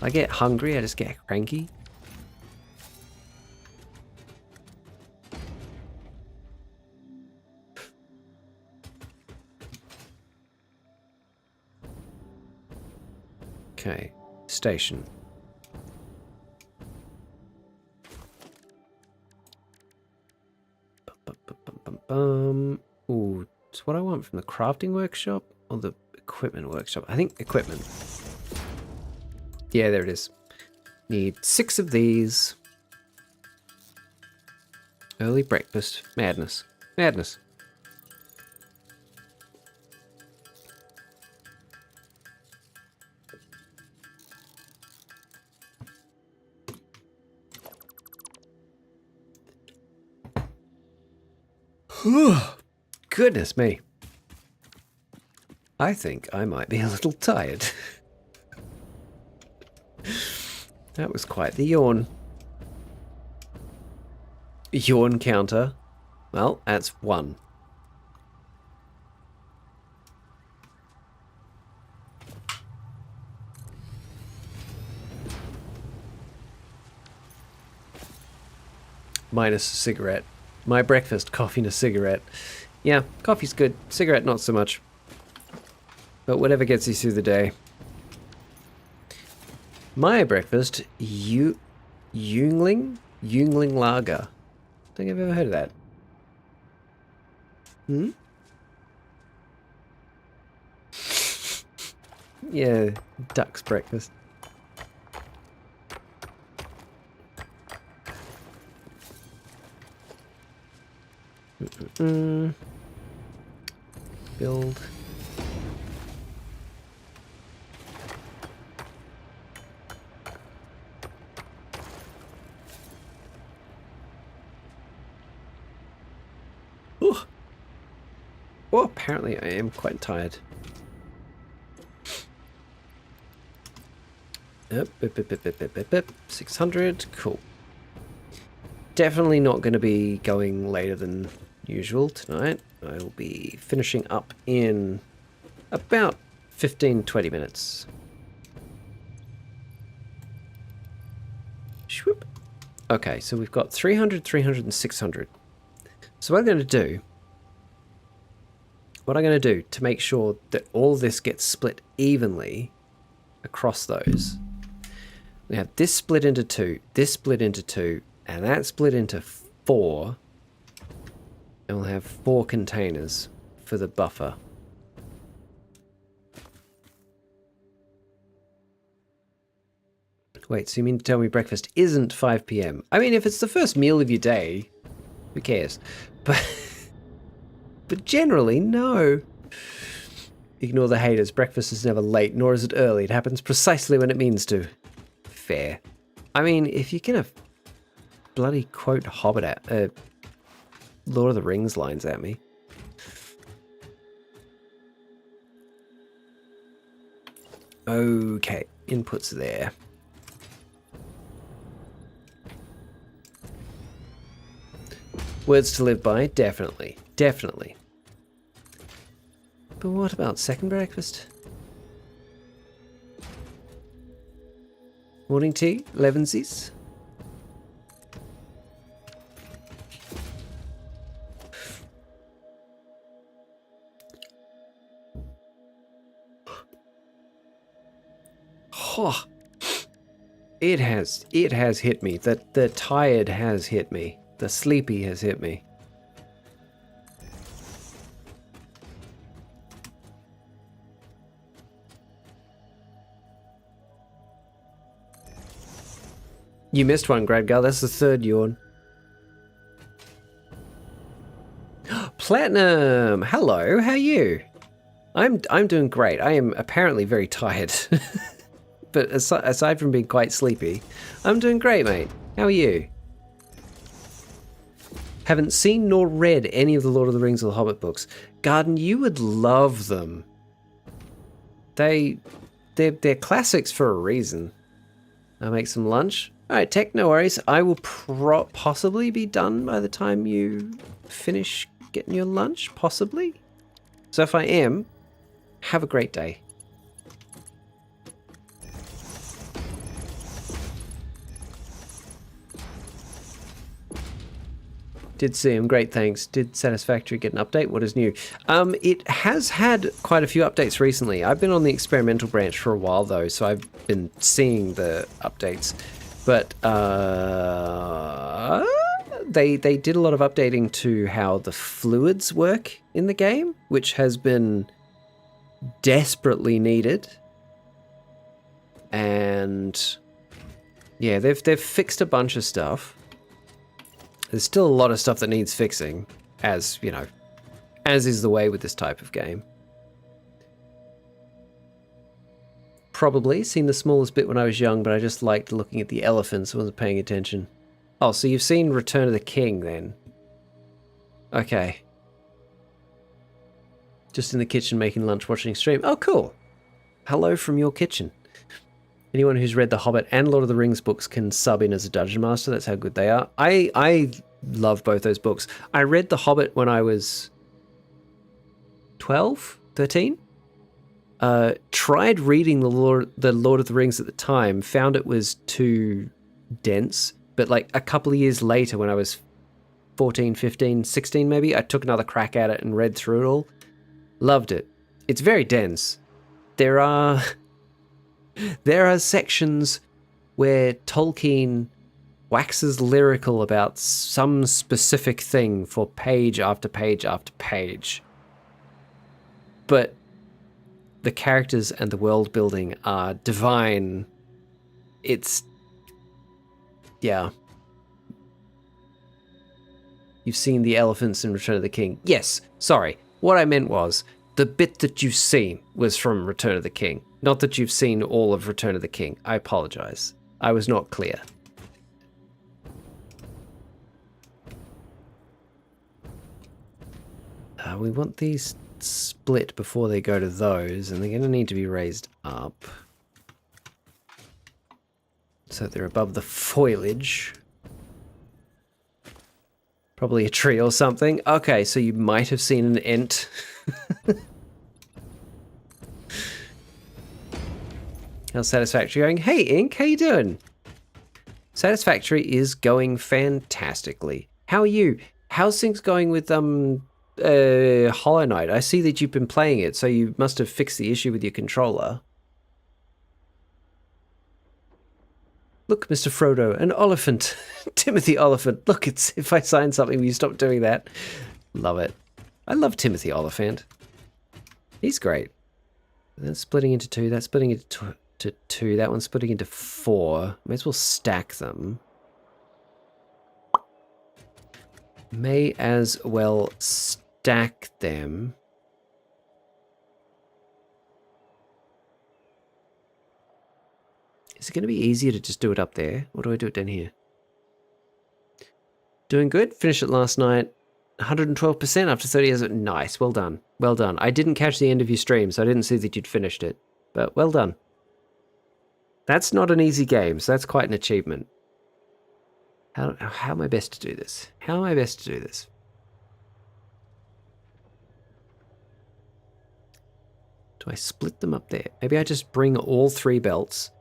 I get hungry, I just get cranky. Okay, station. Ooh, it's what I want from the crafting workshop or the equipment workshop. I think equipment. Yeah, there it is. Need 6 of these. Early breakfast. Madness. Madness. Goodness me. I think I might be a little tired. That was quite the yawn. Yawn counter. Well, that's 1. Minus a cigarette. My breakfast, coffee and a cigarette. Yeah, coffee's good. Cigarette, not so much. But whatever gets you through the day. My breakfast, Yungling Lager. I think I've ever heard of that. Hmm? Yeah, duck's breakfast. Build. Ooh. Well, apparently I am quite tired. Yep, 600, cool. Definitely not going to be going later than usual tonight. I'll be finishing up in about 15-20 minutes. Shwoop. Okay, so we've got 300, 300, and 600. So what I'm going to do to make sure that all this gets split evenly across those, we have this split into 2, this split into 2, and that split into 4. And we'll have 4 containers for the buffer. Wait, so you mean to tell me breakfast isn't 5 p.m? I mean, if it's the first meal of your day, who cares? But generally, no. Ignore the haters. Breakfast is never late, nor is it early. It happens precisely when it means to. Fair. I mean, if you're gonna bloody quote Hobbit at Lord of the Rings lines at me. Okay, inputs there. Words to live by, definitely. Definitely. But what about second breakfast? Morning tea, elevensies. Oh, it has hit me. The tired has hit me. The sleepy has hit me. You missed one, Gradgal. That's the 3rd yawn. Platinum, hello, how are you? I'm doing great. I am apparently very tired. But aside from being quite sleepy, I'm doing great, mate. How are you? Haven't seen nor read any of the Lord of the Rings or the Hobbit books. Garden, you would love them. They're classics for a reason. I'll make some lunch. All right, Tech, no worries. I will possibly be done by the time you finish getting your lunch, possibly. So if I am, have a great day. Did see him. Great, thanks. Did Satisfactory get an update? What is new? It has had quite a few updates recently. I've been on the experimental branch for a while, though, so I've been seeing the updates. But they did a lot of updating to how the fluids work in the game, which has been desperately needed. And yeah, they've fixed a bunch of stuff. There's still a lot of stuff that needs fixing, as, you know, as is the way with this type of game. Probably seen the smallest bit when I was young, but I just liked looking at the elephants. I wasn't paying attention. Oh, so you've seen Return of the King, then? Okay. Just in the kitchen making lunch, watching stream. Oh, cool. Hello from your kitchen. Anyone who's read The Hobbit and Lord of the Rings books can sub in as a Dungeon Master. That's how good they are. I love both those books. I read The Hobbit when I was 12, 13. Tried reading the Lord of the Rings at the time, found it was too dense. But like a couple of years later, when I was 14, 15, 16 maybe, I took another crack at it and read through it all. Loved it. It's very dense. There are sections where Tolkien waxes lyrical about some specific thing for page after page after page. But the characters and the world building are divine. It's... yeah. You've seen the elephants in Return of the King. Yes, sorry. What I meant was, the bit that you've seen was from Return of the King. Not that you've seen all of Return of the King. I apologize. I was not clear. We want these split before they go to those, and they're going to need to be raised up so they're above the foliage. Probably a tree or something. Okay, so you might have seen an ent. How's Satisfactory going? Hey, Ink, how you doing? Satisfactory is going fantastically. How are you? How's things going with Hollow Knight? I see that you've been playing it, so you must have fixed the issue with your controller. Look, Mr. Frodo, an elephant. Timothy Oliphant. Look, it's if I sign something, will you stop doing that? Love it. I love Timothy Oliphant. He's great. That's splitting into two. That's splitting into two. That one's splitting into four. May as well stack them. May as well stack them. Is it going to be easier to just do it up there? Or do I do it down here? Doing good. Finished it last night. 112% after 30 hours. Nice. Well done. Well done. I didn't catch the end of your stream, so I didn't see that you'd finished it. But well done. That's not an easy game, so that's quite an achievement. How am I best to do this? How am I best to do this? Do I split them up there? Maybe I just bring all three belts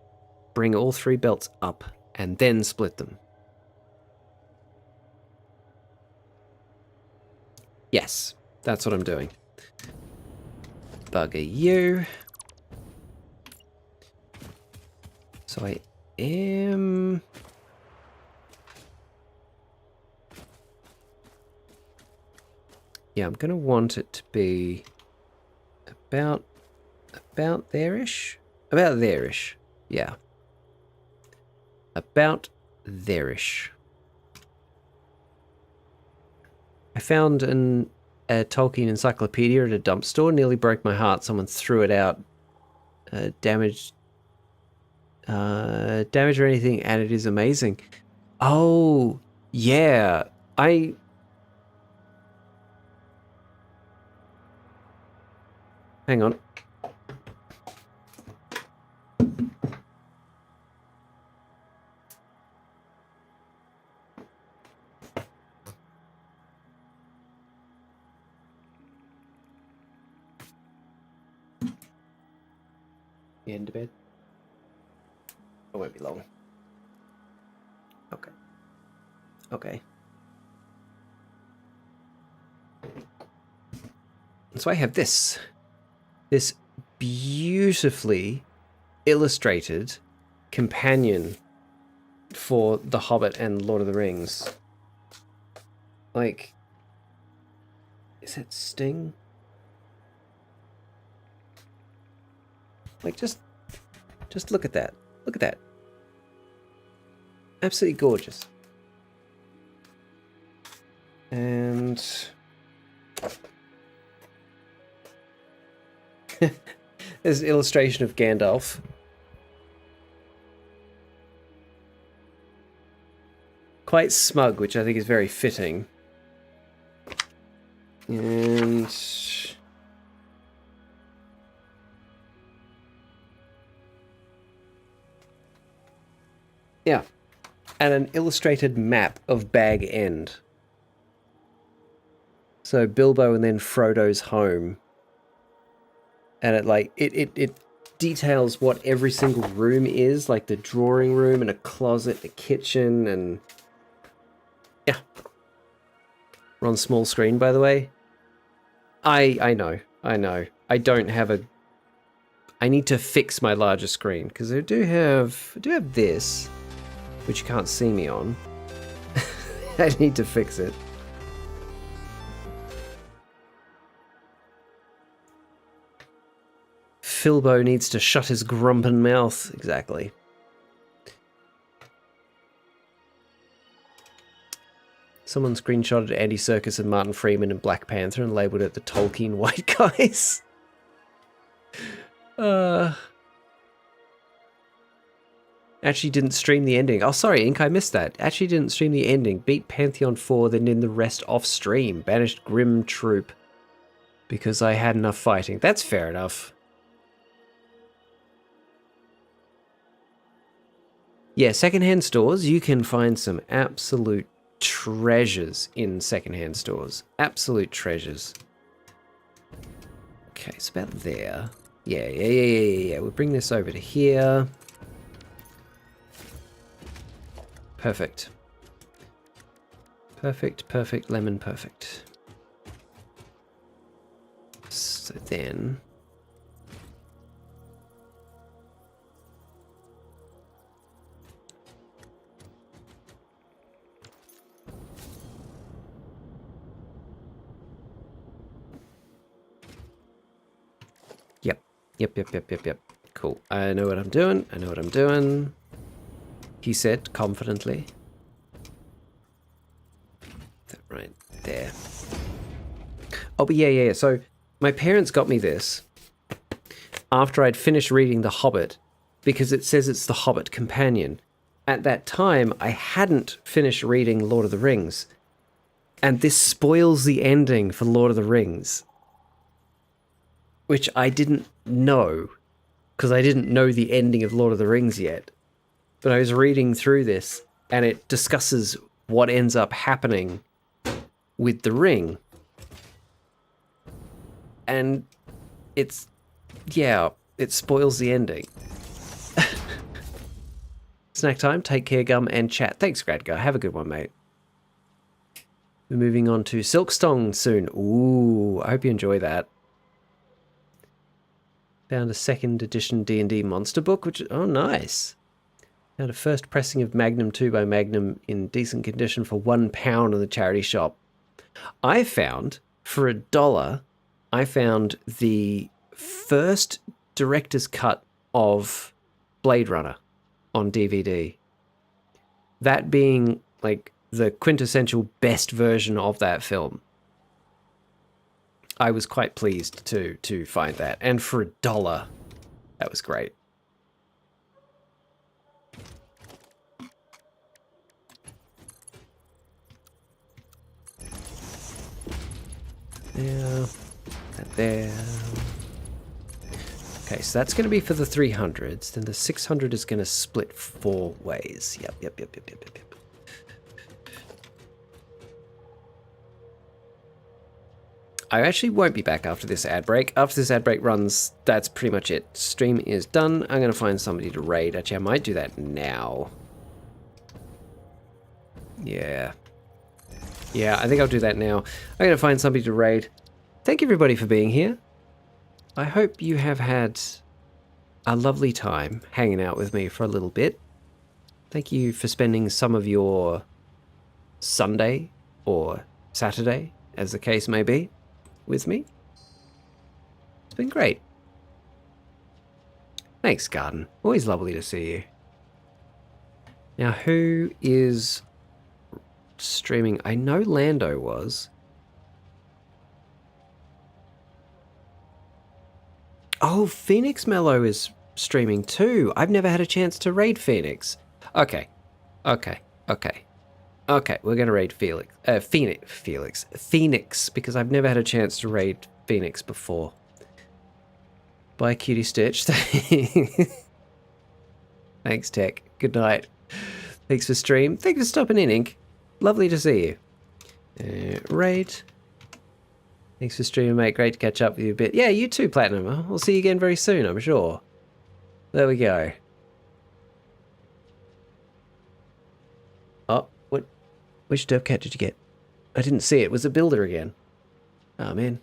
up, and then split them. Yes, that's what I'm doing. Bugger you. So I am... yeah, I'm going to want it to be about there-ish? About there-ish, yeah. About there-ish. I found an a Tolkien encyclopedia at a dump store. Nearly broke my heart. Someone threw it out. Damaged or anything, and it is amazing. Oh, yeah. Hang on. You heading to bed? It won't be long. Okay. Okay. So I have this beautifully illustrated companion for The Hobbit and Lord of the Rings. Like, is that Sting? Like, just look at that. Look at that. Absolutely gorgeous. And there's an illustration of Gandalf. Quite smug, which I think is very fitting. And yeah. And an illustrated map of Bag End. So Bilbo and then Frodo's home. And it details what every single room is, like the drawing room and a closet, a kitchen, and yeah. We're on small screen, by the way. I know. I don't have a. I need to fix my larger screen because I do have this, which you can't see me on. I need to fix it. Filbo needs to shut his grumpen mouth. Exactly. Someone screenshotted Andy Serkis and Martin Freeman in Black Panther and labeled it the Tolkien white guys. Actually didn't stream the ending. Oh, sorry, Ink, I missed that. Actually didn't stream the ending. Beat Pantheon 4, then did the rest off stream. Banished Grim Troop because I had enough fighting. That's fair enough. Yeah, secondhand stores, you can find some absolute treasures in secondhand stores. Absolute treasures. Okay, it's about there. Yeah. We'll bring this over to here. Perfect. Perfect, lemon, perfect. So then... Yep. Cool. I know what I'm doing. He said confidently. That right there. Oh, but yeah. So my parents got me this after I'd finished reading The Hobbit because it says it's the Hobbit companion. At that time, I hadn't finished reading Lord of the Rings. And this spoils the ending for Lord of the Rings. Which I didn't know, because I didn't know the ending of Lord of the Rings yet. But I was reading through this, and it discusses what ends up happening with the ring. And it spoils the ending. Snack time, take care, Gum, and chat. Thanks, Gradgar. Have a good one, mate. We're moving on to Silkstone soon. Ooh, I hope you enjoy that. Found a second edition D&D monster book, which, oh, nice. Found a first pressing of Magnum 2 by Magnum in decent condition for £1 in the charity shop. I found, for $1, I found the first director's cut of Blade Runner on DVD. That being, like, the quintessential best version of that film. I was quite pleased to find that. And for $1, that was great. There, that there. Okay, so that's going to be for the 300s. Then the 600 is going to split 4 ways. Yep. I actually won't be back after this ad break. After this ad break runs, that's pretty much it. Stream is done. I'm going to find somebody to raid. Actually, I might do that now. Yeah, I think I'll do that now. I'm going to find somebody to raid. Thank you everybody for being here. I hope you have had a lovely time hanging out with me for a little bit. Thank you for spending some of your Sunday or Saturday, as the case may be, with me. It's been great. Thanks, Garden. Always lovely to see you. Now, who is streaming? I know Lando was. Oh, Phoenix Mellow is streaming too. I've never had a chance to raid Phoenix. Okay, we're gonna raid Phoenix, because I've never had a chance to raid Phoenix before. Bye, Cutie Stitch. Thanks, Tech. Good night. Thanks for stream. Thanks for stopping in, Ink. Lovely to see you. Raid. Thanks for streaming, mate. Great to catch up with you a bit. Yeah, you too, Platinum. We'll see you again very soon, I'm sure. There we go. Oh, what? Which derp cat did you get? I didn't see it. Was it Builder again? Oh, man.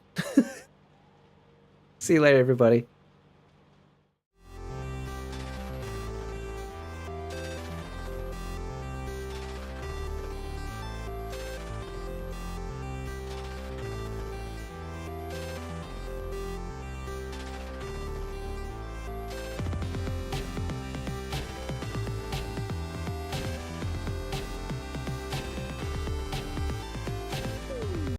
See you later, everybody.